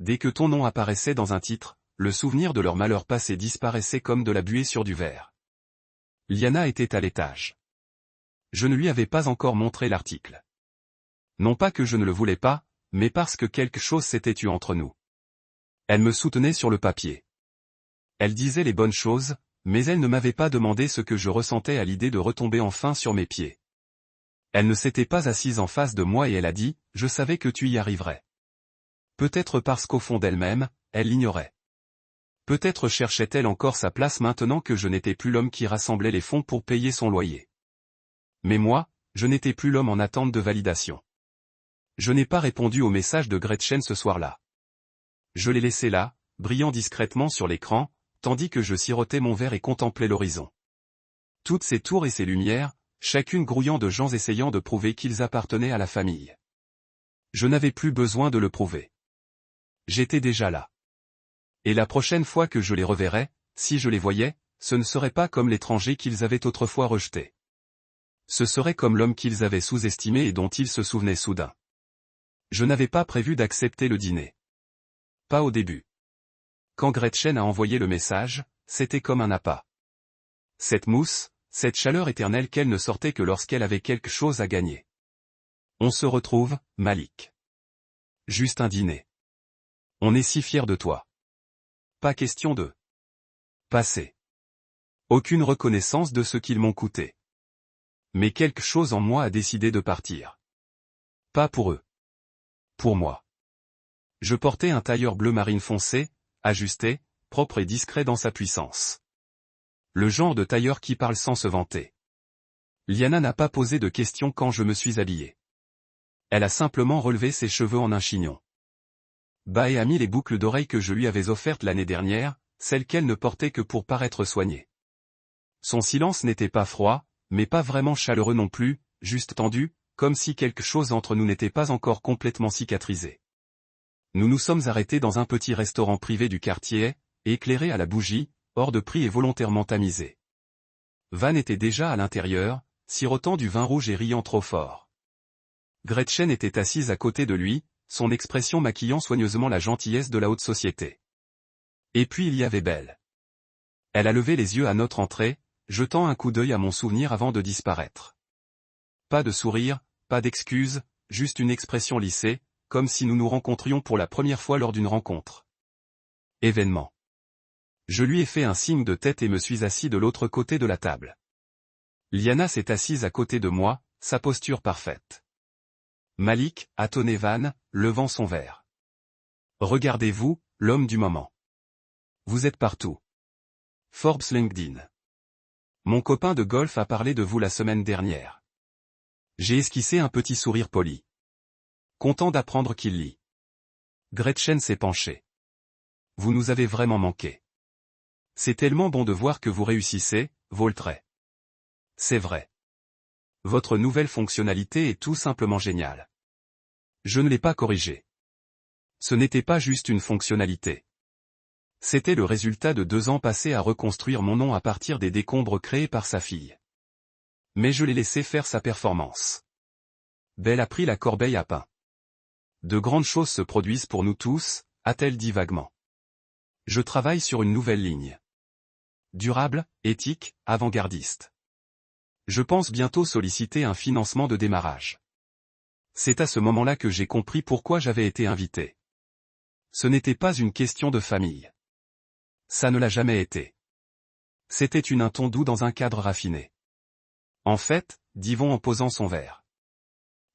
Dès que ton nom apparaissait dans un titre, le souvenir de leur malheur passé disparaissait comme de la buée sur du verre. Liana était à l'étage. Je ne lui avais pas encore montré l'article. Non pas que je ne le voulais pas, mais parce que quelque chose s'était eu entre nous. Elle me soutenait sur le papier. Elle disait les bonnes choses, mais elle ne m'avait pas demandé ce que je ressentais à l'idée de retomber enfin sur mes pieds. Elle ne s'était pas assise en face de moi et elle a dit, « Je savais que tu y arriverais. » Peut-être parce qu'au fond d'elle-même, elle l'ignorait. Peut-être cherchait-elle encore sa place maintenant que je n'étais plus l'homme qui rassemblait les fonds pour payer son loyer. Mais moi, je n'étais plus l'homme en attente de validation. Je n'ai pas répondu au message de Gretchen ce soir-là. Je l'ai laissé là, brillant discrètement sur l'écran, tandis que je sirotais mon verre et contemplais l'horizon. Toutes ces tours et ces lumières, chacune grouillant de gens essayant de prouver qu'ils appartenaient à la famille. Je n'avais plus besoin de le prouver. J'étais déjà là. Et la prochaine fois que je les reverrais, si je les voyais, ce ne serait pas comme l'étranger qu'ils avaient autrefois rejeté. Ce serait comme l'homme qu'ils avaient sous-estimé et dont ils se souvenaient soudain. Je n'avais pas prévu d'accepter le dîner. Pas au début. Quand Gretchen a envoyé le message, c'était comme un appât. Cette mousse, cette chaleur éternelle qu'elle ne sortait que lorsqu'elle avait quelque chose à gagner. On se retrouve, Malik. Juste un dîner. On est si fiers de toi. Pas question de passer. Aucune reconnaissance de ce qu'ils m'ont coûté. Mais quelque chose en moi a décidé de partir. Pas pour eux. Pour moi. Je portais un tailleur bleu marine foncé, ajusté, propre et discret dans sa puissance. Le genre de tailleur qui parle sans se vanter. Liana n'a pas posé de questions quand je me suis habillé. Elle a simplement relevé ses cheveux en un chignon. Bae a mis les boucles d'oreilles que je lui avais offertes l'année dernière, celles qu'elle ne portait que pour paraître soignée. Son silence n'était pas froid, mais pas vraiment chaleureux non plus, juste tendu, comme si quelque chose entre nous n'était pas encore complètement cicatrisé. Nous nous sommes arrêtés dans un petit restaurant privé du quartier, éclairé à la bougie, hors de prix et volontairement tamisé. Van était déjà à l'intérieur, sirotant du vin rouge et riant trop fort. Gretchen était assise à côté de lui, son expression maquillant soigneusement la gentillesse de la haute société. Et puis il y avait Belle. Elle a levé les yeux à notre entrée, jetant un coup d'œil à mon souvenir avant de disparaître. Pas de sourire, pas d'excuses, juste une expression lissée, comme si nous nous rencontrions pour la première fois lors d'une rencontre. Événement. Je lui ai fait un signe de tête et me suis assis de l'autre côté de la table. Liana s'est assise à côté de moi, sa posture parfaite. Malik, a tonné Van, levant son verre. Regardez-vous, l'homme du moment. Vous êtes partout. Forbes LinkedIn. Mon copain de golf a parlé de vous la semaine dernière. J'ai esquissé un petit sourire poli. Content d'apprendre qu'il lit. Gretchen s'est penchée. Vous nous avez vraiment manqué. C'est tellement bon de voir que vous réussissez, Vaultray. C'est vrai. Votre nouvelle fonctionnalité est tout simplement géniale. Je ne l'ai pas corrigée. Ce n'était pas juste une fonctionnalité. C'était le résultat de 2 ans passés à reconstruire mon nom à partir des décombres créés par sa fille. Mais je l'ai laissé faire sa performance. Belle a pris la corbeille à pain. De grandes choses se produisent pour nous tous, a-t-elle dit vaguement. Je travaille sur une nouvelle ligne. Durable, éthique, avant-gardiste. Je pense bientôt solliciter un financement de démarrage. C'est à ce moment-là que j'ai compris pourquoi j'avais été invité. Ce n'était pas une question de famille. Ça ne l'a jamais été. C'était un ton doux dans un cadre raffiné. En fait, dit Von en posant son verre.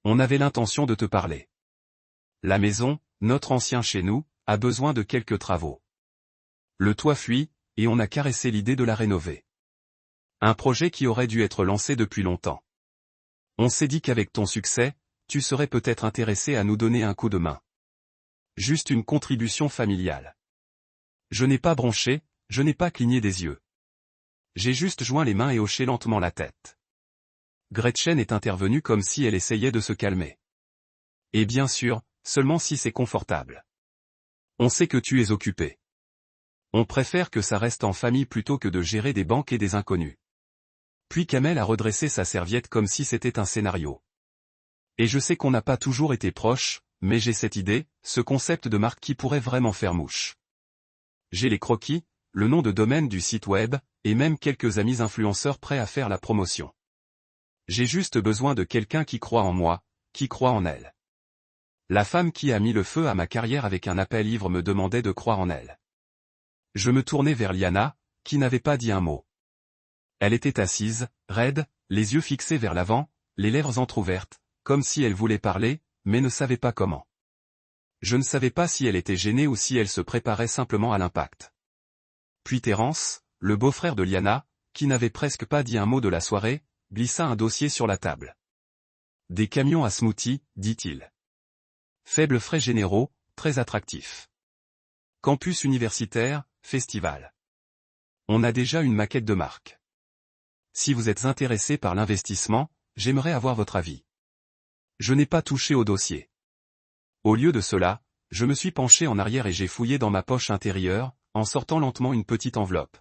On avait l'intention de te parler. La maison, notre ancien chez nous, a besoin de quelques travaux. Le toit fuit, et on a caressé l'idée de la rénover. Un projet qui aurait dû être lancé depuis longtemps. On s'est dit qu'avec ton succès, tu serais peut-être intéressé à nous donner un coup de main. Juste une contribution familiale. Je n'ai pas bronché, je n'ai pas cligné des yeux. J'ai juste joint les mains et hoché lentement la tête. Gretchen est intervenue comme si elle essayait de se calmer. Et bien sûr, seulement si c'est confortable. On sait que tu es occupé. On préfère que ça reste en famille plutôt que de gérer des banques et des inconnus. Puis Kamel a redressé sa serviette comme si c'était un scénario. Et je sais qu'on n'a pas toujours été proches, mais j'ai cette idée, ce concept de marque qui pourrait vraiment faire mouche. J'ai les croquis, le nom de domaine du site web, et même quelques amis influenceurs prêts à faire la promotion. J'ai juste besoin de quelqu'un qui croit en moi, qui croit en elle. La femme qui a mis le feu à ma carrière avec un appel ivre me demandait de croire en elle. Je me tournai vers Liana, qui n'avait pas dit un mot. Elle était assise, raide, les yeux fixés vers l'avant, les lèvres entr'ouvertes, comme si elle voulait parler, mais ne savait pas comment. Je ne savais pas si elle était gênée ou si elle se préparait simplement à l'impact. Puis Terence, le beau-frère de Liana, qui n'avait presque pas dit un mot de la soirée, glissa un dossier sur la table. Des camions à smoothie, dit-il. Faibles frais généraux, très attractifs. Campus universitaire, festival. On a déjà une maquette de marque. Si vous êtes intéressé par l'investissement, j'aimerais avoir votre avis. Je n'ai pas touché au dossier. Au lieu de cela, je me suis penché en arrière et j'ai fouillé dans ma poche intérieure, en sortant lentement une petite enveloppe.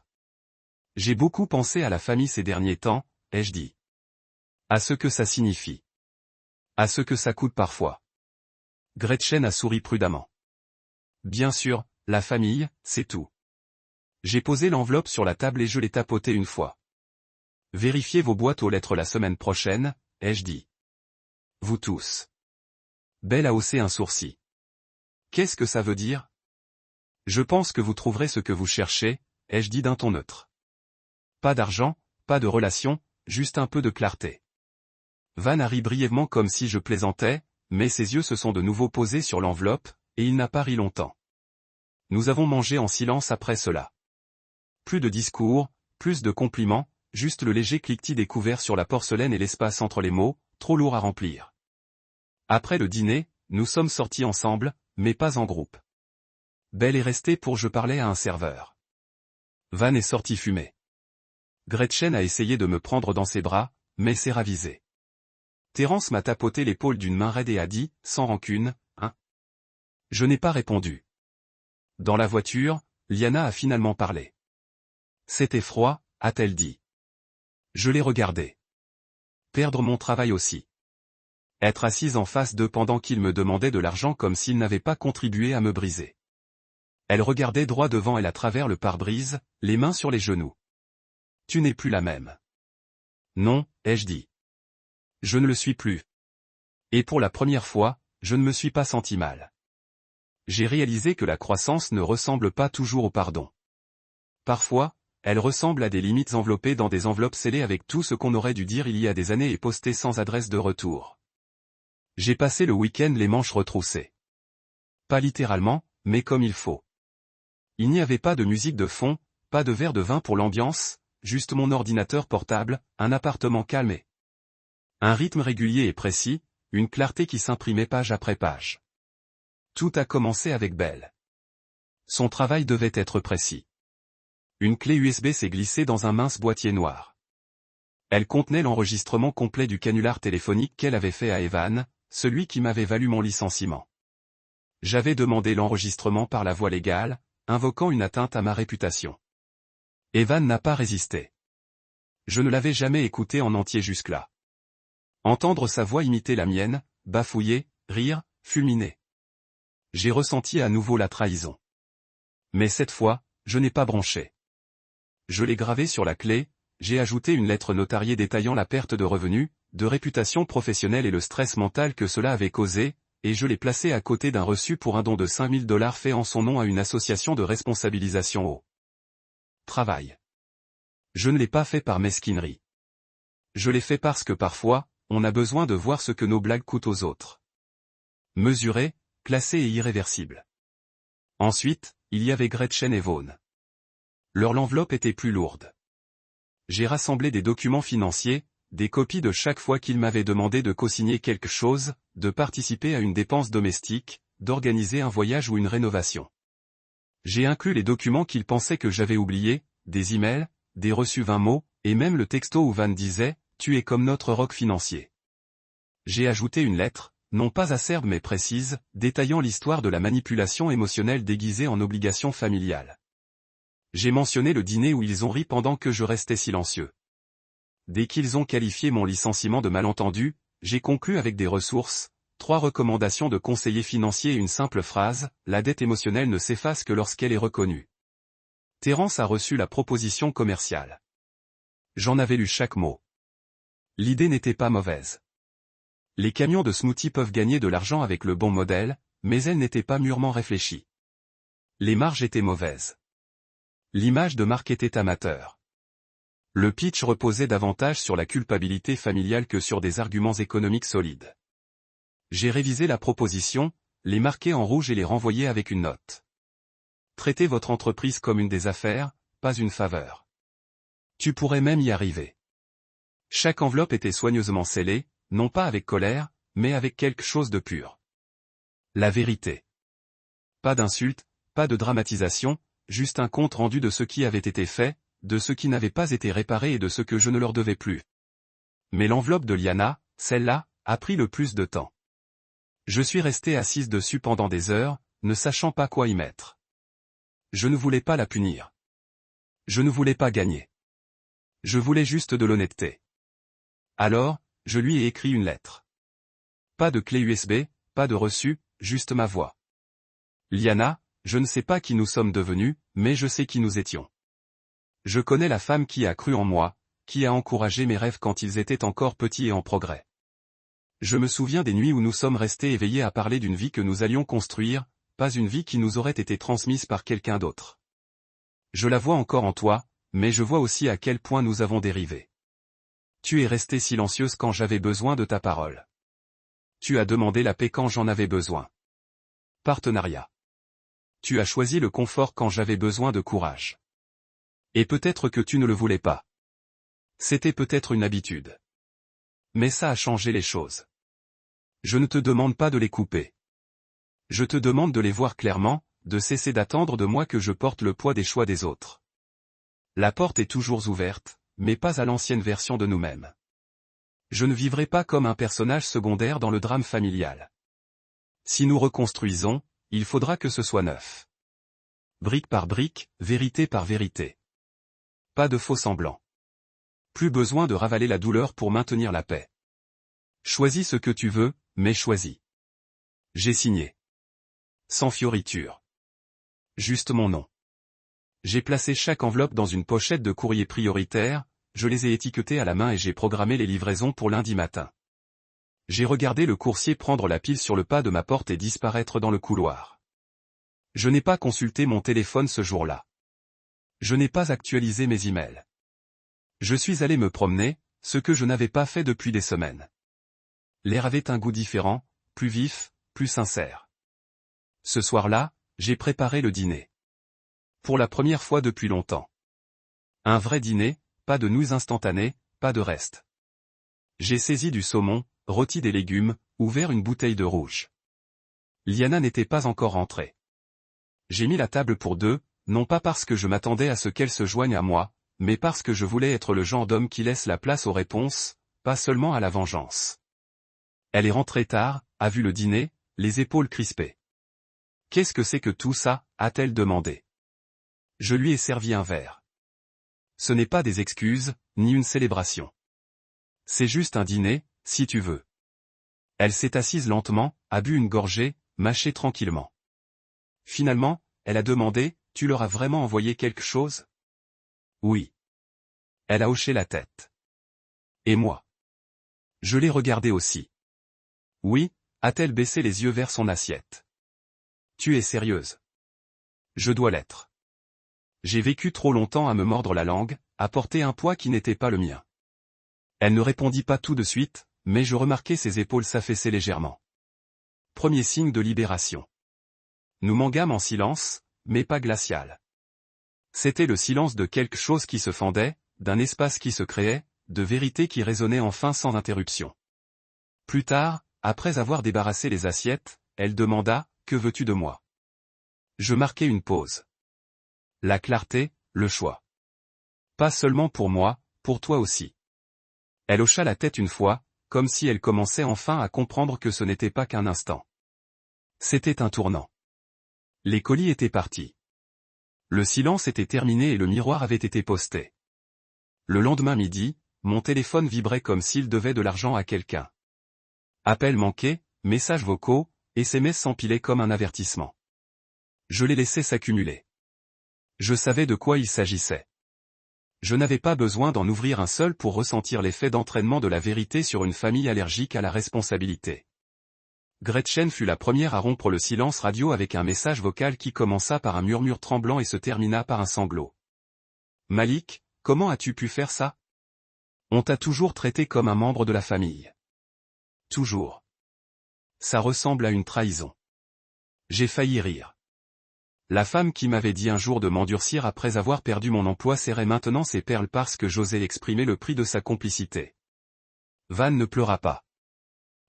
J'ai beaucoup pensé à la famille ces derniers temps, ai-je dit. À ce que ça signifie. À ce que ça coûte parfois. Gretchen a souri prudemment. Bien sûr, la famille, c'est tout. J'ai posé l'enveloppe sur la table et je l'ai tapotée une fois. Vérifiez vos boîtes aux lettres la semaine prochaine, ai-je dit. Vous tous. Belle a haussé un sourcil. Qu'est-ce que ça veut dire? Je pense que vous trouverez ce que vous cherchez, ai-je dit d'un ton neutre. Pas d'argent, pas de relation, juste un peu de clarté. Van a ri brièvement comme si je plaisantais, mais ses yeux se sont de nouveau posés sur l'enveloppe, et il n'a pas ri longtemps. Nous avons mangé en silence après cela. Plus de discours, plus de compliments, juste le léger cliquetis des couverts sur la porcelaine et l'espace entre les mots, trop lourd à remplir. Après le dîner, nous sommes sortis ensemble, mais pas en groupe. Belle est restée pour je parlais à un serveur. Van est sorti fumer. Gretchen a essayé de me prendre dans ses bras, mais s'est ravisée. Terence m'a tapoté l'épaule d'une main raide et a dit, sans rancune, « Hein ?» Je n'ai pas répondu. Dans la voiture, Liana a finalement parlé. « C'était froid », a-t-elle dit. Je l'ai regardé. Perdre mon travail aussi. Être assise en face d'eux pendant qu'ils me demandaient de l'argent comme s'ils n'avaient pas contribué à me briser. Elle regardait droit devant elle à travers le pare-brise, les mains sur les genoux. « Tu n'es plus la même. »« Non, » ai-je dit. « Je ne le suis plus. » Et pour la première fois, je ne me suis pas senti mal. J'ai réalisé que la croissance ne ressemble pas toujours au pardon. Parfois, elle ressemble à des limites enveloppées dans des enveloppes scellées avec tout ce qu'on aurait dû dire il y a des années et posté sans adresse de retour. J'ai passé le week-end les manches retroussées. Pas littéralement, mais comme il faut. Il n'y avait pas de musique de fond, pas de verre de vin pour l'ambiance, juste mon ordinateur portable, un appartement calmé. Un rythme régulier et précis, une clarté qui s'imprimait page après page. Tout a commencé avec Belle. Son travail devait être précis. Une clé USB s'est glissée dans un mince boîtier noir. Elle contenait l'enregistrement complet du canular téléphonique qu'elle avait fait à Evan, celui qui m'avait valu mon licenciement. J'avais demandé l'enregistrement par la voie légale, invoquant une atteinte à ma réputation. Evan n'a pas résisté. Je ne l'avais jamais écouté en entier jusque-là. Entendre sa voix imiter la mienne, bafouiller, rire, fulminer. J'ai ressenti à nouveau la trahison. Mais cette fois, je n'ai pas bronché. Je l'ai gravé sur la clé, j'ai ajouté une lettre notariée détaillant la perte de revenus, de réputation professionnelle et le stress mental que cela avait causé, et je l'ai placé à côté d'un reçu pour un don de $5000 fait en son nom à une association de responsabilisation au travail. Je ne l'ai pas fait par mesquinerie. Je l'ai fait parce que parfois, on a besoin de voir ce que nos blagues coûtent aux autres. Mesuré, classé et irréversible. Ensuite, il y avait Gretchen et Vaughn. Leur enveloppe était plus lourde. J'ai rassemblé des documents financiers, des copies de chaque fois qu'ils m'avaient demandé de co-signer quelque chose, de participer à une dépense domestique, d'organiser un voyage ou une rénovation. J'ai inclus les documents qu'ils pensaient que j'avais oubliés, des emails, des reçus 20 mots, et même le texto où Van disait « Tu es comme notre roc financier ». J'ai ajouté une lettre, non pas acerbe mais précise, détaillant l'histoire de la manipulation émotionnelle déguisée en obligation familiale. J'ai mentionné le dîner où ils ont ri pendant que je restais silencieux. Dès qu'ils ont qualifié mon licenciement de malentendu, j'ai conclu avec des ressources, 3 recommandations de conseillers financiers et une simple phrase, la dette émotionnelle ne s'efface que lorsqu'elle est reconnue. Terence a reçu la proposition commerciale. J'en avais lu chaque mot. L'idée n'était pas mauvaise. Les camions de smoothie peuvent gagner de l'argent avec le bon modèle, mais elle n'était pas mûrement réfléchie. Les marges étaient mauvaises. L'image de marque était amateur. Le pitch reposait davantage sur la culpabilité familiale que sur des arguments économiques solides. J'ai révisé la proposition, les marquer en rouge et les renvoyer avec une note. Traitez votre entreprise comme une des affaires, pas une faveur. Tu pourrais même y arriver. Chaque enveloppe était soigneusement scellée, non pas avec colère, mais avec quelque chose de pur. La vérité. Pas d'insulte, pas de dramatisation, juste un compte rendu de ce qui avait été fait, de ce qui n'avait pas été réparé et de ce que je ne leur devais plus. Mais l'enveloppe de Liana, celle-là, a pris le plus de temps. Je suis resté assise dessus pendant des heures, ne sachant pas quoi y mettre. Je ne voulais pas la punir. Je ne voulais pas gagner. Je voulais juste de l'honnêteté. Alors, je lui ai écrit une lettre. Pas de clé USB, pas de reçu, juste ma voix. Liana, je ne sais pas qui nous sommes devenus, mais je sais qui nous étions. Je connais la femme qui a cru en moi, qui a encouragé mes rêves quand ils étaient encore petits et en progrès. Je me souviens des nuits où nous sommes restés éveillés à parler d'une vie que nous allions construire, pas une vie qui nous aurait été transmise par quelqu'un d'autre. Je la vois encore en toi, mais je vois aussi à quel point nous avons dérivé. Tu es restée silencieuse quand j'avais besoin de ta parole. Tu as demandé la paix quand j'en avais besoin. Partenariat. Tu as choisi le confort quand j'avais besoin de courage. Et peut-être que tu ne le voulais pas. C'était peut-être une habitude. Mais ça a changé les choses. Je ne te demande pas de les couper. Je te demande de les voir clairement, de cesser d'attendre de moi que je porte le poids des choix des autres. La porte est toujours ouverte, mais pas à l'ancienne version de nous-mêmes. Je ne vivrai pas comme un personnage secondaire dans le drame familial. Si nous reconstruisons, il faudra que ce soit neuf. Brique par brique, vérité par vérité. Pas de faux semblants. Plus besoin de ravaler la douleur pour maintenir la paix. Choisis ce que tu veux, mais choisis. J'ai signé. Sans fioriture. Juste mon nom. J'ai placé chaque enveloppe dans une pochette de courrier prioritaire, je les ai étiquetées à la main et j'ai programmé les livraisons pour lundi matin. J'ai regardé le coursier prendre la pile sur le pas de ma porte et disparaître dans le couloir. Je n'ai pas consulté mon téléphone ce jour-là. Je n'ai pas actualisé mes emails. Je suis allé me promener, ce que je n'avais pas fait depuis des semaines. L'air avait un goût différent, plus vif, plus sincère. Ce soir-là, j'ai préparé le dîner. Pour la première fois depuis longtemps. Un vrai dîner, pas de nouilles instantanées, pas de reste. J'ai saisi du saumon, rôti des légumes, ouvert une bouteille de rouge. Liana n'était pas encore rentrée. J'ai mis la table pour deux, non pas parce que je m'attendais à ce qu'elle se joigne à moi, mais parce que je voulais être le genre d'homme qui laisse la place aux réponses, pas seulement à la vengeance. Elle est rentrée tard, a vu le dîner, les épaules crispées. « Qu'est-ce que c'est que tout ça ?» a-t-elle demandé. Je lui ai servi un verre. Ce n'est pas des excuses, ni une célébration. C'est juste un dîner, si tu veux. Elle s'est assise lentement, a bu une gorgée, mâché tranquillement. Finalement, elle a demandé, « Tu leur as vraiment envoyé quelque chose ?» Oui. Elle a hoché la tête. Et moi? Je l'ai regardée aussi. Oui, a-t-elle baissé les yeux vers son assiette. Tu es sérieuse? Je dois l'être. J'ai vécu trop longtemps à me mordre la langue, à porter un poids qui n'était pas le mien. Elle ne répondit pas tout de suite, mais je remarquai ses épaules s'affaisser légèrement. Premier signe de libération. Nous mangâmes en silence, mais pas glacial. C'était le silence de quelque chose qui se fendait, d'un espace qui se créait, de vérité qui résonnait enfin sans interruption. Plus tard, après avoir débarrassé les assiettes, elle demanda, « Que veux-tu de moi ?» Je marquai une pause. La clarté, le choix. Pas seulement pour moi, pour toi aussi. Elle hocha la tête une fois, comme si elle commençait enfin à comprendre que ce n'était pas qu'un instant. C'était un tournant. Les colis étaient partis. Le silence était terminé et le miroir avait été posté. Le lendemain midi, mon téléphone vibrait comme s'il devait de l'argent à quelqu'un. Appels manqués, messages vocaux, SMS s'empilaient comme un avertissement. Je les laissais s'accumuler. Je savais de quoi il s'agissait. Je n'avais pas besoin d'en ouvrir un seul pour ressentir l'effet d'entraînement de la vérité sur une famille allergique à la responsabilité. Gretchen fut la première à rompre le silence radio avec un message vocal qui commença par un murmure tremblant et se termina par un sanglot. « Malik, comment as-tu pu faire ça? On t'a toujours traité comme un membre de la famille. » Toujours. Ça ressemble à une trahison. J'ai failli rire. La femme qui m'avait dit un jour de m'endurcir après avoir perdu mon emploi serrait maintenant ses perles parce que j'osais exprimer le prix de sa complicité. Van ne pleura pas.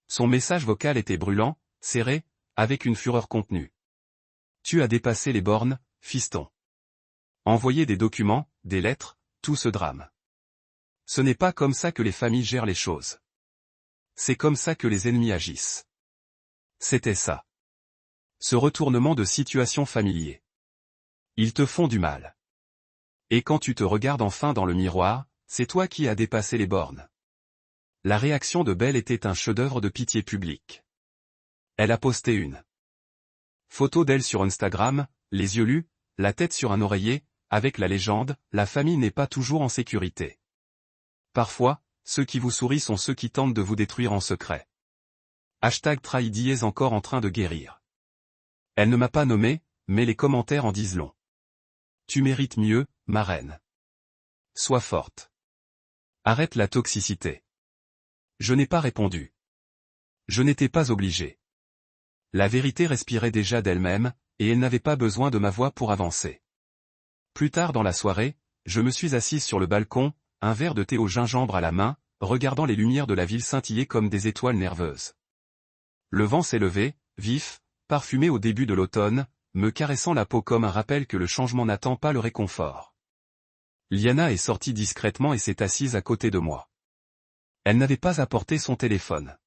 Son message vocal était brûlant, serré, avec une fureur contenue. Tu as dépassé les bornes, fiston. Envoyer des documents, des lettres, tout ce drame. Ce n'est pas comme ça que les familles gèrent les choses. C'est comme ça que les ennemis agissent. C'était ça. Ce retournement de situation familier. Ils te font du mal. Et quand tu te regardes enfin dans le miroir, c'est toi qui as dépassé les bornes. La réaction de Belle était un chef-d'œuvre de pitié publique. Elle a posté une photo d'elle sur Instagram, les yeux lus, la tête sur un oreiller, avec la légende « La famille n'est pas toujours en sécurité. Parfois, ceux qui vous sourient sont ceux qui tentent de vous détruire en secret. » #Traidi est encore en train de guérir. Elle ne m'a pas nommé, mais les commentaires en disent long. Tu mérites mieux, ma reine. Sois forte. Arrête la toxicité. Je n'ai pas répondu. Je n'étais pas obligé. La vérité respirait déjà d'elle-même, et elle n'avait pas besoin de ma voix pour avancer. Plus tard dans la soirée, je me suis assise sur le balcon, un verre de thé au gingembre à la main, regardant les lumières de la ville scintiller comme des étoiles nerveuses. Le vent s'est levé, vif, parfumé au début de l'automne, me caressant la peau comme un rappel que le changement n'attend pas le réconfort. Liana est sortie discrètement et s'est assise à côté de moi. Elle n'avait pas apporté son téléphone.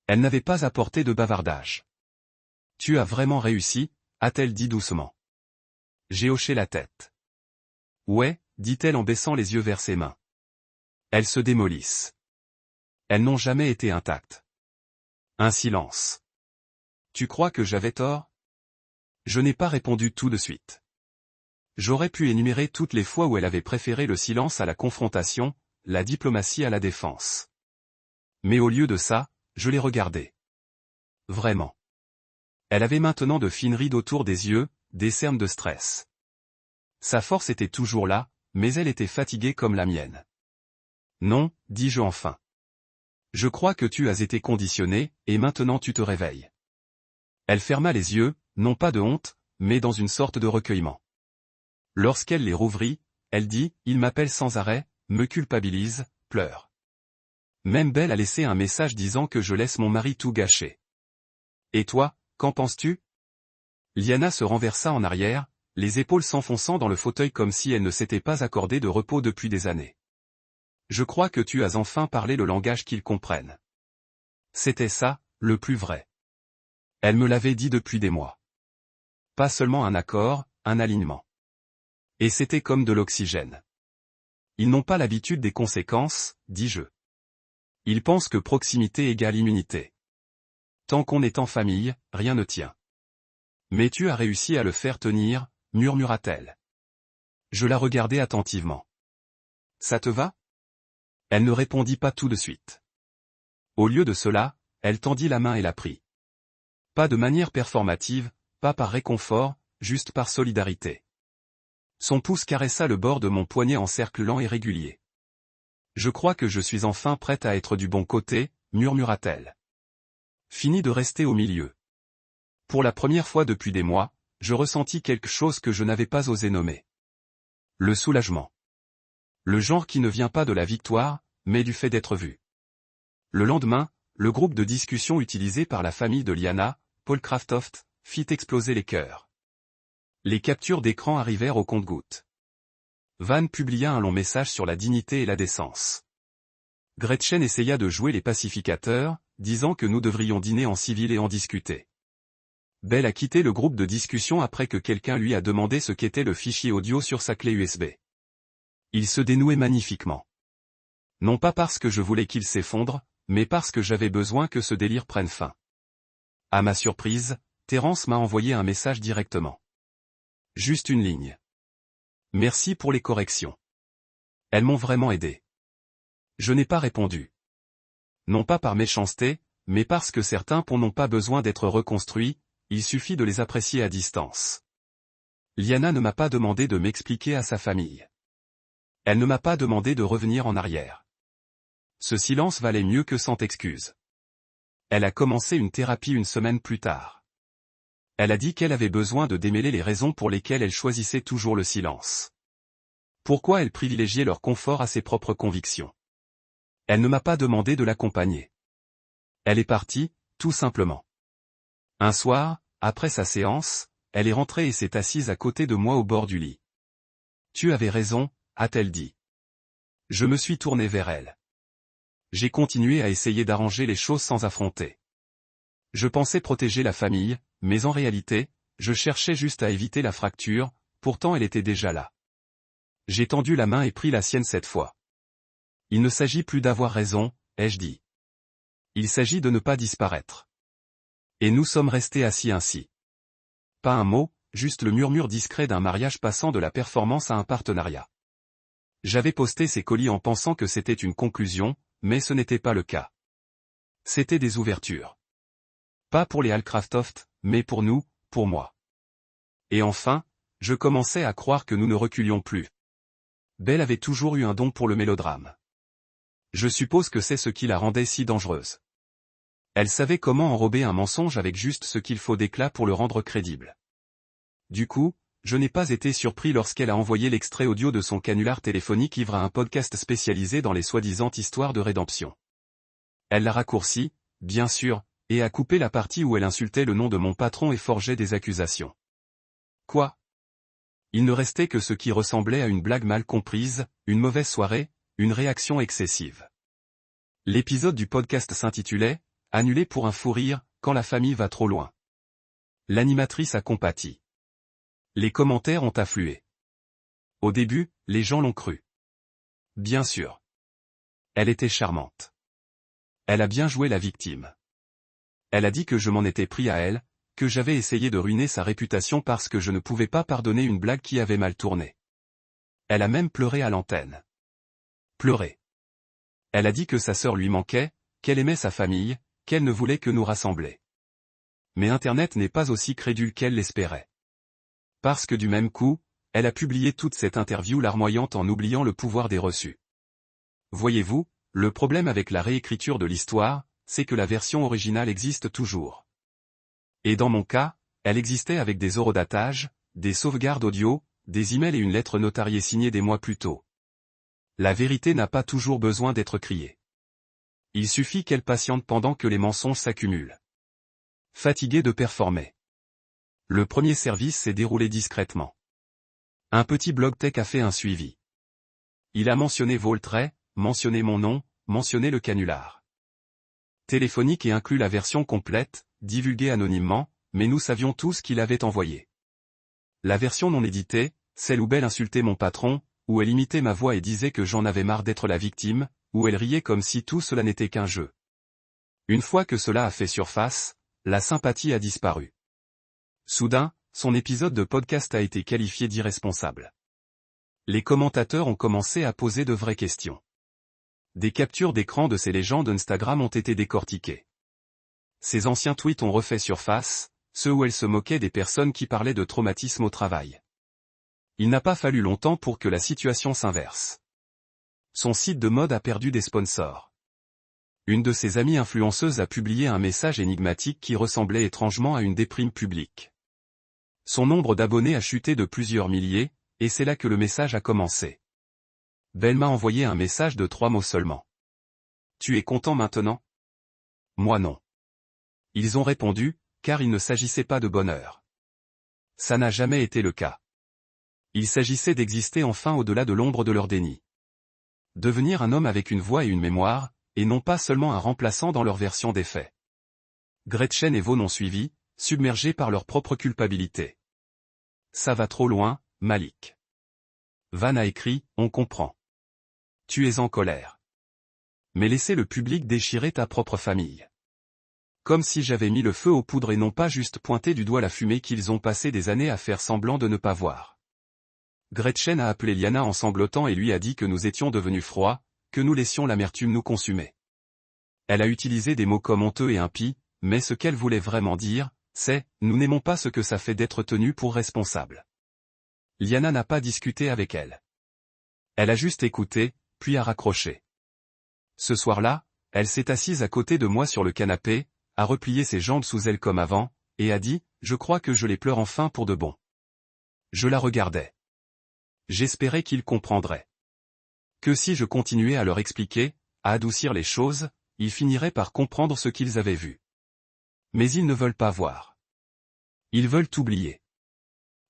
Elle n'avait pas apporté de bavardage. « Tu as vraiment réussi ?» a-t-elle dit doucement. J'ai hoché la tête. « Ouais », dit-elle en baissant les yeux vers ses mains. Elles se démolissent. Elles n'ont jamais été intactes. Un silence. « Tu crois que j'avais tort ?» Je n'ai pas répondu tout de suite. J'aurais pu énumérer toutes les fois où elle avait préféré le silence à la confrontation, la diplomatie à la défense. Mais au lieu de ça, je l'ai regardée. Vraiment. Elle avait maintenant de fines rides autour des yeux, des cernes de stress. Sa force était toujours là, mais elle était fatiguée comme la mienne. Non, dis-je enfin. Je crois que tu as été conditionné, et maintenant tu te réveilles. Elle ferma les yeux, non pas de honte, mais dans une sorte de recueillement. Lorsqu'elle les rouvrit, elle dit, il m'appelle sans arrêt, me culpabilise, pleure. Même Belle a laissé un message disant que je laisse mon mari tout gâcher. Et toi, qu'en penses-tu? Liana se renversa en arrière, les épaules s'enfonçant dans le fauteuil comme si elle ne s'était pas accordé de repos depuis des années. Je crois que tu as enfin parlé le langage qu'ils comprennent. C'était ça, le plus vrai. Elle me l'avait dit depuis des mois. Pas seulement un accord, un alignement. Et c'était comme de l'oxygène. Ils n'ont pas l'habitude des conséquences, dis-je. Ils pensent que proximité égale immunité. Tant qu'on est en famille, rien ne tient. Mais tu as réussi à le faire tenir, murmura-t-elle. Je la regardai attentivement. Ça te va? Elle ne répondit pas tout de suite. Au lieu de cela, elle tendit la main et la prit. Pas de manière performative, pas par réconfort, juste par solidarité. Son pouce caressa le bord de mon poignet en cercle lent et régulier. Je crois que je suis enfin prête à être du bon côté, murmura-t-elle. Fini de rester au milieu. Pour la première fois depuis des mois, je ressentis quelque chose que je n'avais pas osé nommer. Le soulagement. Le genre qui ne vient pas de la victoire, mais du fait d'être vu. Le lendemain, le groupe de discussion utilisé par la famille de Liana, Paul Kraftoft, fit exploser les cœurs. Les captures d'écran arrivèrent au compte-gouttes. Van publia un long message sur la dignité et la décence. Gretchen essaya de jouer les pacificateurs, disant que nous devrions dîner en civil et en discuter. Belle a quitté le groupe de discussion après que quelqu'un lui a demandé ce qu'était le fichier audio sur sa clé USB. Il se dénouait magnifiquement. Non pas parce que je voulais qu'il s'effondre, mais parce que j'avais besoin que ce délire prenne fin. À ma surprise, Terence m'a envoyé un message directement. Juste une ligne. Merci pour les corrections. Elles m'ont vraiment aidé. Je n'ai pas répondu. Non pas par méchanceté, mais parce que certains ponts n'ont pas besoin d'être reconstruits, il suffit de les apprécier à distance. Liana ne m'a pas demandé de m'expliquer à sa famille. Elle ne m'a pas demandé de revenir en arrière. Ce silence valait mieux que 100 excuses. Elle a commencé une thérapie une semaine plus tard. Elle a dit qu'elle avait besoin de démêler les raisons pour lesquelles elle choisissait toujours le silence. Pourquoi elle privilégiait leur confort à ses propres convictions. Elle ne m'a pas demandé de l'accompagner. Elle est partie, tout simplement. Un soir, après sa séance, elle est rentrée et s'est assise à côté de moi au bord du lit. Tu avais raison, a-t-elle dit. Je me suis tourné vers elle. J'ai continué à essayer d'arranger les choses sans affronter. Je pensais protéger la famille, mais en réalité, je cherchais juste à éviter la fracture, pourtant elle était déjà là. J'ai tendu la main et pris la sienne cette fois. Il ne s'agit plus d'avoir raison, ai-je dit. Il s'agit de ne pas disparaître. Et nous sommes restés assis ainsi. Pas un mot, juste le murmure discret d'un mariage passant de la performance à un partenariat. J'avais posté ces colis en pensant que c'était une conclusion, mais ce n'était pas le cas. C'était des ouvertures. Pas pour les Kraftoft, mais pour nous, pour moi. Et enfin, je commençais à croire que nous ne reculions plus. Belle avait toujours eu un don pour le mélodrame. Je suppose que c'est ce qui la rendait si dangereuse. Elle savait comment enrober un mensonge avec juste ce qu'il faut d'éclat pour le rendre crédible. Du coup, je n'ai pas été surpris lorsqu'elle a envoyé l'extrait audio de son canular téléphonique ivre à un podcast spécialisé dans les soi-disant histoires de rédemption. Elle l'a raccourci, bien sûr, et a coupé la partie où elle insultait le nom de mon patron et forgeait des accusations. Quoi? Il ne restait que ce qui ressemblait à une blague mal comprise, une mauvaise soirée, une réaction excessive. L'épisode du podcast s'intitulait « Annulé pour un fou rire, quand la famille va trop loin ». L'animatrice a compati. Les commentaires ont afflué. Au début, les gens l'ont cru. Bien sûr. Elle était charmante. Elle a bien joué la victime. Elle a dit que je m'en étais pris à elle, que j'avais essayé de ruiner sa réputation parce que je ne pouvais pas pardonner une blague qui avait mal tourné. Elle a même pleuré à l'antenne. Pleuré. Elle a dit que sa sœur lui manquait, qu'elle aimait sa famille, qu'elle ne voulait que nous rassembler. Mais Internet n'est pas aussi crédule qu'elle l'espérait. Parce que du même coup, elle a publié toute cette interview larmoyante en oubliant le pouvoir des reçus. Voyez-vous, le problème avec la réécriture de l'histoire, c'est que la version originale existe toujours. Et dans mon cas, elle existait avec des horodatages, des sauvegardes audio, des emails et une lettre notariée signée des mois plus tôt. La vérité n'a pas toujours besoin d'être criée. Il suffit qu'elle patiente pendant que les mensonges s'accumulent. Fatigué de performer. Le premier service s'est déroulé discrètement. Un petit blog tech a fait un suivi. Il a mentionné vos traits, mentionné mon nom, mentionné le canular téléphonique et inclus la version complète, divulguée anonymement, mais nous savions tous qu'il avait envoyé. La version non éditée, celle où Belle insultait mon patron, où elle imitait ma voix et disait que j'en avais marre d'être la victime, où elle riait comme si tout cela n'était qu'un jeu. Une fois que cela a fait surface, la sympathie a disparu. Soudain, son épisode de podcast a été qualifié d'irresponsable. Les commentateurs ont commencé à poser de vraies questions. Des captures d'écran de ces légendes Instagram ont été décortiquées. Ces anciens tweets ont refait surface, ceux où elle se moquait des personnes qui parlaient de traumatisme au travail. Il n'a pas fallu longtemps pour que la situation s'inverse. Son site de mode a perdu des sponsors. Une de ses amies influenceuses a publié un message énigmatique qui ressemblait étrangement à une déprime publique. Son nombre d'abonnés a chuté de plusieurs milliers, et c'est là que le message a commencé. Belle m'a envoyé un message de 3 mots seulement. Tu es content maintenant? Moi non. Ils ont répondu, car il ne s'agissait pas de bonheur. Ça n'a jamais été le cas. Il s'agissait d'exister enfin au-delà de l'ombre de leur déni. Devenir un homme avec une voix et une mémoire, et non pas seulement un remplaçant dans leur version des faits. Gretchen et Vaughn ont suivi, submergés par leur propre culpabilité. Ça va trop loin, Malik. Van a écrit, on comprend. Tu es en colère. Mais laissez le public déchirer ta propre famille. Comme si j'avais mis le feu aux poudres et non pas juste pointé du doigt la fumée qu'ils ont passé des années à faire semblant de ne pas voir. Gretchen a appelé Liana en sanglotant et lui a dit que nous étions devenus froids, que nous laissions l'amertume nous consumer. Elle a utilisé des mots comme honteux et impie, mais ce qu'elle voulait vraiment dire, c'est « nous n'aimons pas ce que ça fait d'être tenu pour responsable ». Liana n'a pas discuté avec elle. Elle a juste écouté, puis a raccroché. Ce soir-là, elle s'est assise à côté de moi sur le canapé, a replié ses jambes sous elle comme avant, et a dit « Je crois que je les pleure enfin pour de bon ». Je la regardais. J'espérais qu'ils comprendraient. Que si je continuais à leur expliquer, à adoucir les choses, ils finiraient par comprendre ce qu'ils avaient vu. Mais ils ne veulent pas voir. Ils veulent oublier.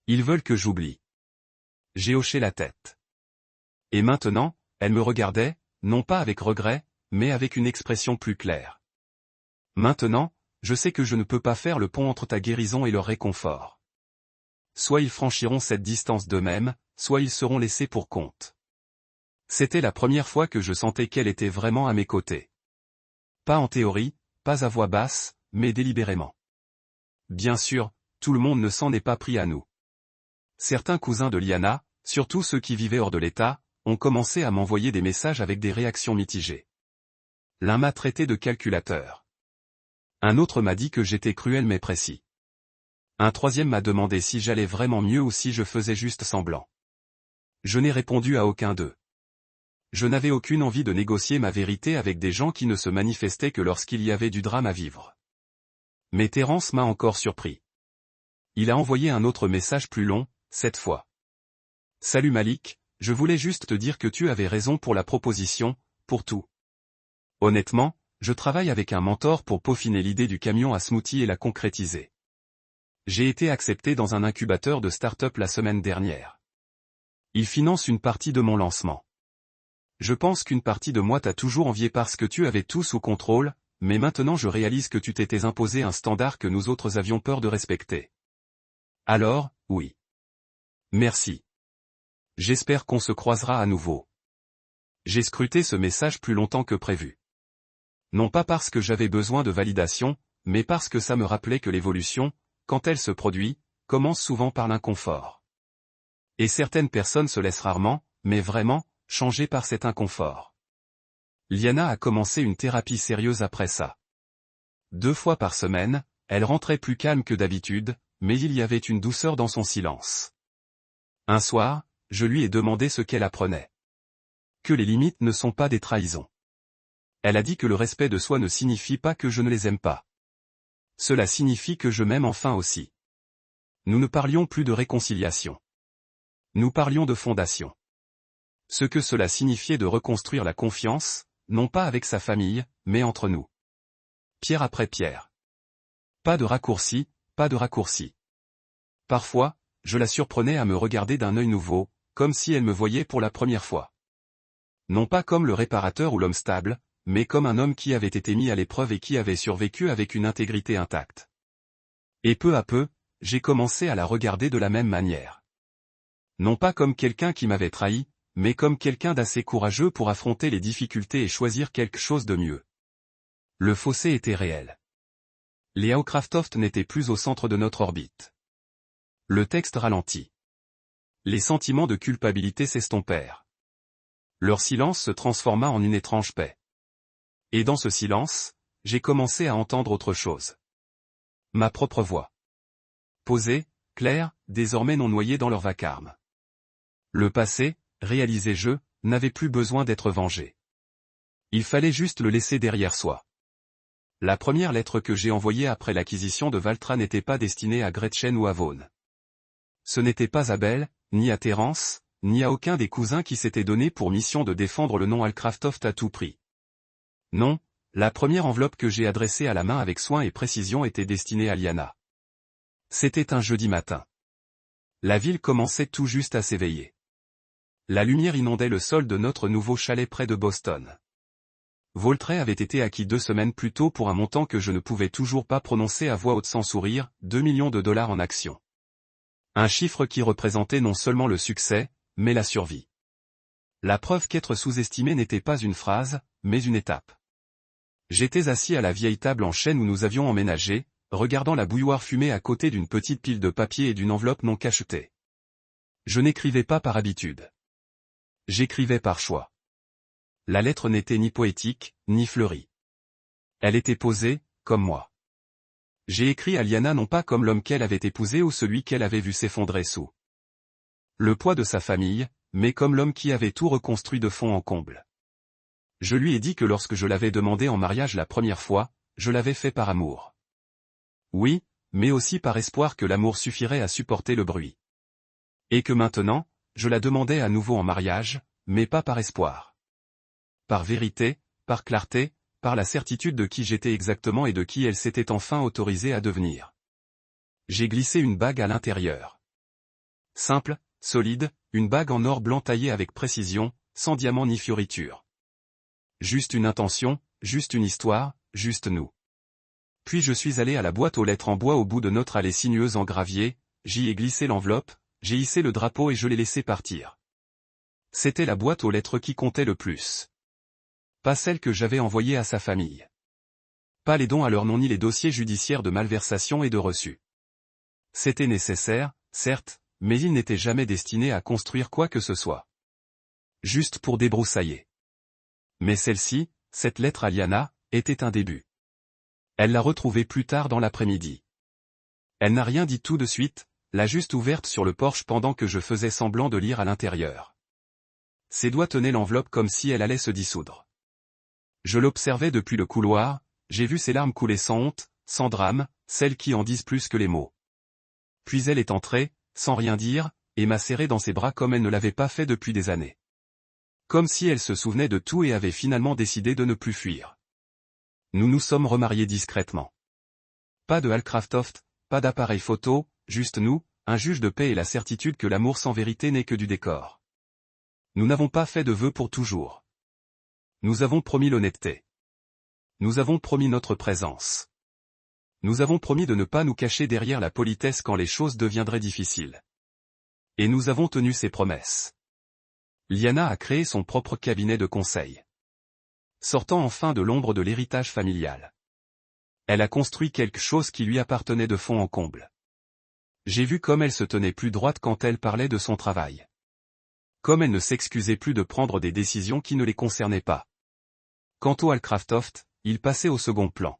Ils veulent que j'oublie. J'ai hoché la tête. Et maintenant, elle me regardait, non pas avec regret, mais avec une expression plus claire. Maintenant, je sais que je ne peux pas faire le pont entre ta guérison et leur réconfort. Soit ils franchiront cette distance d'eux-mêmes, soit ils seront laissés pour compte. C'était la première fois que je sentais qu'elle était vraiment à mes côtés. Pas en théorie, pas à voix basse, mais délibérément. Bien sûr, tout le monde ne s'en est pas pris à nous. Certains cousins de Liana, surtout ceux qui vivaient hors de l'État, ont commencé à m'envoyer des messages avec des réactions mitigées. L'un m'a traité de calculateur. Un autre m'a dit que j'étais cruel mais précis. Un troisième m'a demandé si j'allais vraiment mieux ou si je faisais juste semblant. Je n'ai répondu à aucun d'eux. je n'avais aucune envie de négocier ma vérité avec des gens qui ne se manifestaient que lorsqu'il y avait du drame à vivre. Mais Terence m'a encore surpris. Il a envoyé un autre message plus long, cette fois. Salut Malik, je voulais juste te dire que tu avais raison pour la proposition, pour tout. Honnêtement, je travaille avec un mentor pour peaufiner l'idée du camion à smoothie et la concrétiser. J'ai été accepté dans un incubateur de start-up la semaine dernière. Il finance une partie de mon lancement. Je pense qu'une partie de moi t'a toujours envié parce que tu avais tout sous contrôle, mais maintenant je réalise que tu t'étais imposé un standard que nous autres avions peur de respecter. Alors, oui. Merci. J'espère qu'on se croisera à nouveau. J'ai scruté ce message plus longtemps que prévu. Non pas parce que j'avais besoin de validation, mais parce que ça me rappelait que l'évolution, quand elle se produit, commence souvent par l'inconfort. Et certaines personnes se laissent rarement, mais vraiment, changer par cet inconfort. Liana a commencé une thérapie sérieuse après ça. 2 fois par semaine, elle rentrait plus calme que d'habitude, mais il y avait une douceur dans son silence. Un soir, je lui ai demandé ce qu'elle apprenait. Que les limites ne sont pas des trahisons. Elle a dit que le respect de soi ne signifie pas que je ne les aime pas. Cela signifie que je m'aime enfin aussi. Nous ne parlions plus de réconciliation. Nous parlions de fondation. Ce que cela signifiait de reconstruire la confiance, non pas avec sa famille, mais entre nous. Pierre après pierre. Pas de raccourci, pas de raccourci. Parfois, je la surprenais à me regarder d'un œil nouveau, comme si elle me voyait pour la première fois. Non pas comme le réparateur ou l'homme stable, mais comme un homme qui avait été mis à l'épreuve et qui avait survécu avec une intégrité intacte. Et peu à peu, j'ai commencé à la regarder de la même manière. Non pas comme quelqu'un qui m'avait trahi, mais comme quelqu'un d'assez courageux pour affronter les difficultés et choisir quelque chose de mieux. Le fossé était réel. Les Hawcraftoft n'étaient plus au centre de notre orbite. Le texte ralentit. Les sentiments de culpabilité s'estompèrent. Leur silence se transforma en une étrange paix. Et dans ce silence, j'ai commencé à entendre autre chose. Ma propre voix. Posée, claire, désormais non noyée dans leur vacarme. Le passé, réalisais-je, n'avait plus besoin d'être vengé. Il fallait juste le laisser derrière soi. La première lettre que j'ai envoyée après l'acquisition de Valtra n'était pas destinée à Gretchen ou à Vaughn. Ce n'était pas à Belle, ni à Terence, ni à aucun des cousins qui s'étaient donné pour mission de défendre le nom Hawcraftoft à tout prix. Non, la première enveloppe que j'ai adressée à la main avec soin et précision était destinée à Liana. C'était un jeudi matin. La ville commençait tout juste à s'éveiller. La lumière inondait le sol de notre nouveau chalet près de Boston. Voltray avait été acquis 2 semaines plus tôt pour un montant que je ne pouvais toujours pas prononcer à voix haute sans sourire, 2 millions de dollars en actions. Un chiffre qui représentait non seulement le succès, mais la survie. La preuve qu'être sous-estimé n'était pas une phrase, mais une étape. J'étais assis à la vieille table en chêne où nous avions emménagé, regardant la bouilloire fumer à côté d'une petite pile de papier et d'une enveloppe non cachetée. Je n'écrivais pas par habitude. J'écrivais par choix. La lettre n'était ni poétique, ni fleurie. Elle était posée, comme moi. J'ai écrit à Liana non pas comme l'homme qu'elle avait épousé ou celui qu'elle avait vu s'effondrer sous le poids de sa famille, mais comme l'homme qui avait tout reconstruit de fond en comble. Je lui ai dit que lorsque je l'avais demandé en mariage la première fois, je l'avais fait par amour. Oui, mais aussi par espoir que l'amour suffirait à supporter le bruit. Et que maintenant, je la demandais à nouveau en mariage, mais pas par espoir. Par vérité, par clarté, par la certitude de qui j'étais exactement et de qui elle s'était enfin autorisée à devenir. J'ai glissé une bague à l'intérieur. Simple, solide, une bague en or blanc taillée avec précision, sans diamant ni fioriture. Juste une intention, juste une histoire, juste nous. Puis je suis allé à la boîte aux lettres en bois au bout de notre allée sinueuse en gravier, j'y ai glissé l'enveloppe, j'ai hissé le drapeau et je l'ai laissé partir. C'était la boîte aux lettres qui comptait le plus. Pas celle que j'avais envoyée à sa famille. Pas les dons à leur nom ni les dossiers judiciaires de malversation et de reçu. C'était nécessaire, certes, mais il n'était jamais destiné à construire quoi que ce soit. Juste pour débroussailler. Mais celle-ci, cette lettre à Liana, était un début. Elle l'a retrouvée plus tard dans l'après-midi. Elle n'a rien dit tout de suite, l'a juste ouverte sur le porche pendant que je faisais semblant de lire à l'intérieur. Ses doigts tenaient l'enveloppe comme si elle allait se dissoudre. Je l'observais depuis le couloir, j'ai vu ses larmes couler sans honte, sans drame, celles qui en disent plus que les mots. Puis elle est entrée, sans rien dire, et m'a serré dans ses bras comme elle ne l'avait pas fait depuis des années. Comme si elle se souvenait de tout et avait finalement décidé de ne plus fuir. Nous nous sommes remariés discrètement. Pas de Alcraftoft, pas d'appareil photo, juste nous, un juge de paix et la certitude que l'amour sans vérité n'est que du décor. Nous n'avons pas fait de vœux pour toujours. Nous avons promis l'honnêteté. Nous avons promis notre présence. Nous avons promis de ne pas nous cacher derrière la politesse quand les choses deviendraient difficiles. Et nous avons tenu ces promesses. Liana a créé son propre cabinet de conseil. Sortant enfin de l'ombre de l'héritage familial. Elle a construit quelque chose qui lui appartenait de fond en comble. J'ai vu comme elle se tenait plus droite quand elle parlait de son travail. Comme elle ne s'excusait plus de prendre des décisions qui ne les concernaient pas. Quant au Alcraftoft, il passait au second plan.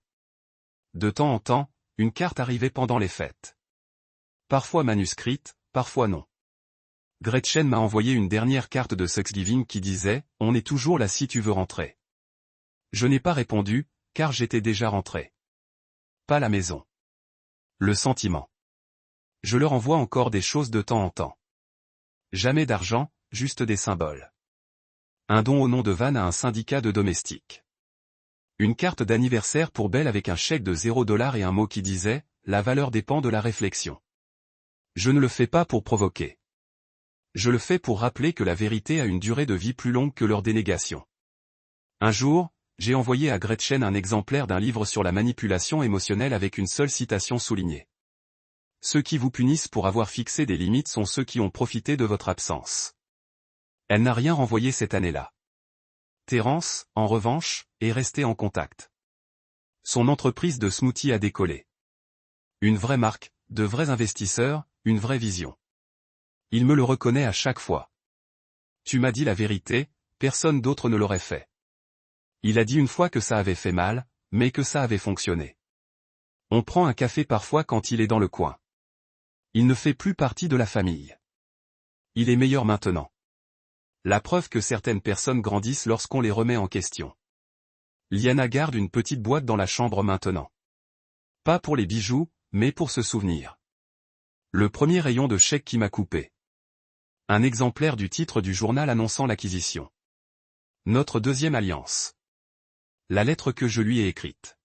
De temps en temps, une carte arrivait pendant les fêtes. Parfois manuscrite, parfois non. Gretchen m'a envoyé une dernière carte de Thanksgiving qui disait « On est toujours là si tu veux rentrer ». Je n'ai pas répondu, car j'étais déjà rentré. Pas la maison. Le sentiment. Je leur envoie encore des choses de temps en temps. Jamais d'argent, juste des symboles. Un don au nom de Van à un syndicat de domestiques. Une carte d'anniversaire pour Belle avec un chèque de $0 et un mot qui disait « La valeur dépend de la réflexion ». Je ne le fais pas pour provoquer. Je le fais pour rappeler que la vérité a une durée de vie plus longue que leur dénégation. Un jour, j'ai envoyé à Gretchen un exemplaire d'un livre sur la manipulation émotionnelle avec une seule citation soulignée. Ceux qui vous punissent pour avoir fixé des limites sont ceux qui ont profité de votre absence. Elle n'a rien renvoyé cette année-là. Terence, en revanche, est resté en contact. Son entreprise de smoothie a décollé. Une vraie marque, de vrais investisseurs, une vraie vision. Il me le reconnaît à chaque fois. Tu m'as dit la vérité, personne d'autre ne l'aurait fait. Il a dit une fois que ça avait fait mal, mais que ça avait fonctionné. On prend un café parfois quand il est dans le coin. Il ne fait plus partie de la famille. Il est meilleur maintenant. La preuve que certaines personnes grandissent lorsqu'on les remet en question. Liana garde une petite boîte dans la chambre maintenant. Pas pour les bijoux, mais pour se souvenir. Le premier rayon de chèque qui m'a coupé. Un exemplaire du titre du journal annonçant l'acquisition. Notre deuxième alliance. La lettre que je lui ai écrite.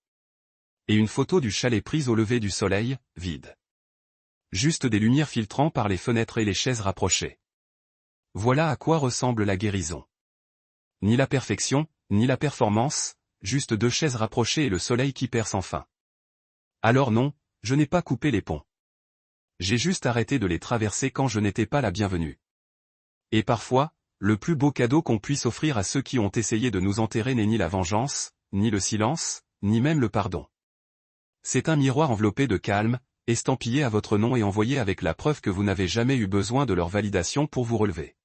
Et une photo du chalet prise au lever du soleil, vide. Juste des lumières filtrant par les fenêtres et les chaises rapprochées. Voilà à quoi ressemble la guérison. Ni la perfection, ni la performance, juste deux chaises rapprochées et le soleil qui perce enfin. Alors non, je n'ai pas coupé les ponts. J'ai juste arrêté de les traverser quand je n'étais pas la bienvenue. Et parfois, le plus beau cadeau qu'on puisse offrir à ceux qui ont essayé de nous enterrer n'est ni la vengeance, ni le silence, ni même le pardon. C'est un miroir enveloppé de calme, estampillé à votre nom et envoyé avec la preuve que vous n'avez jamais eu besoin de leur validation pour vous relever.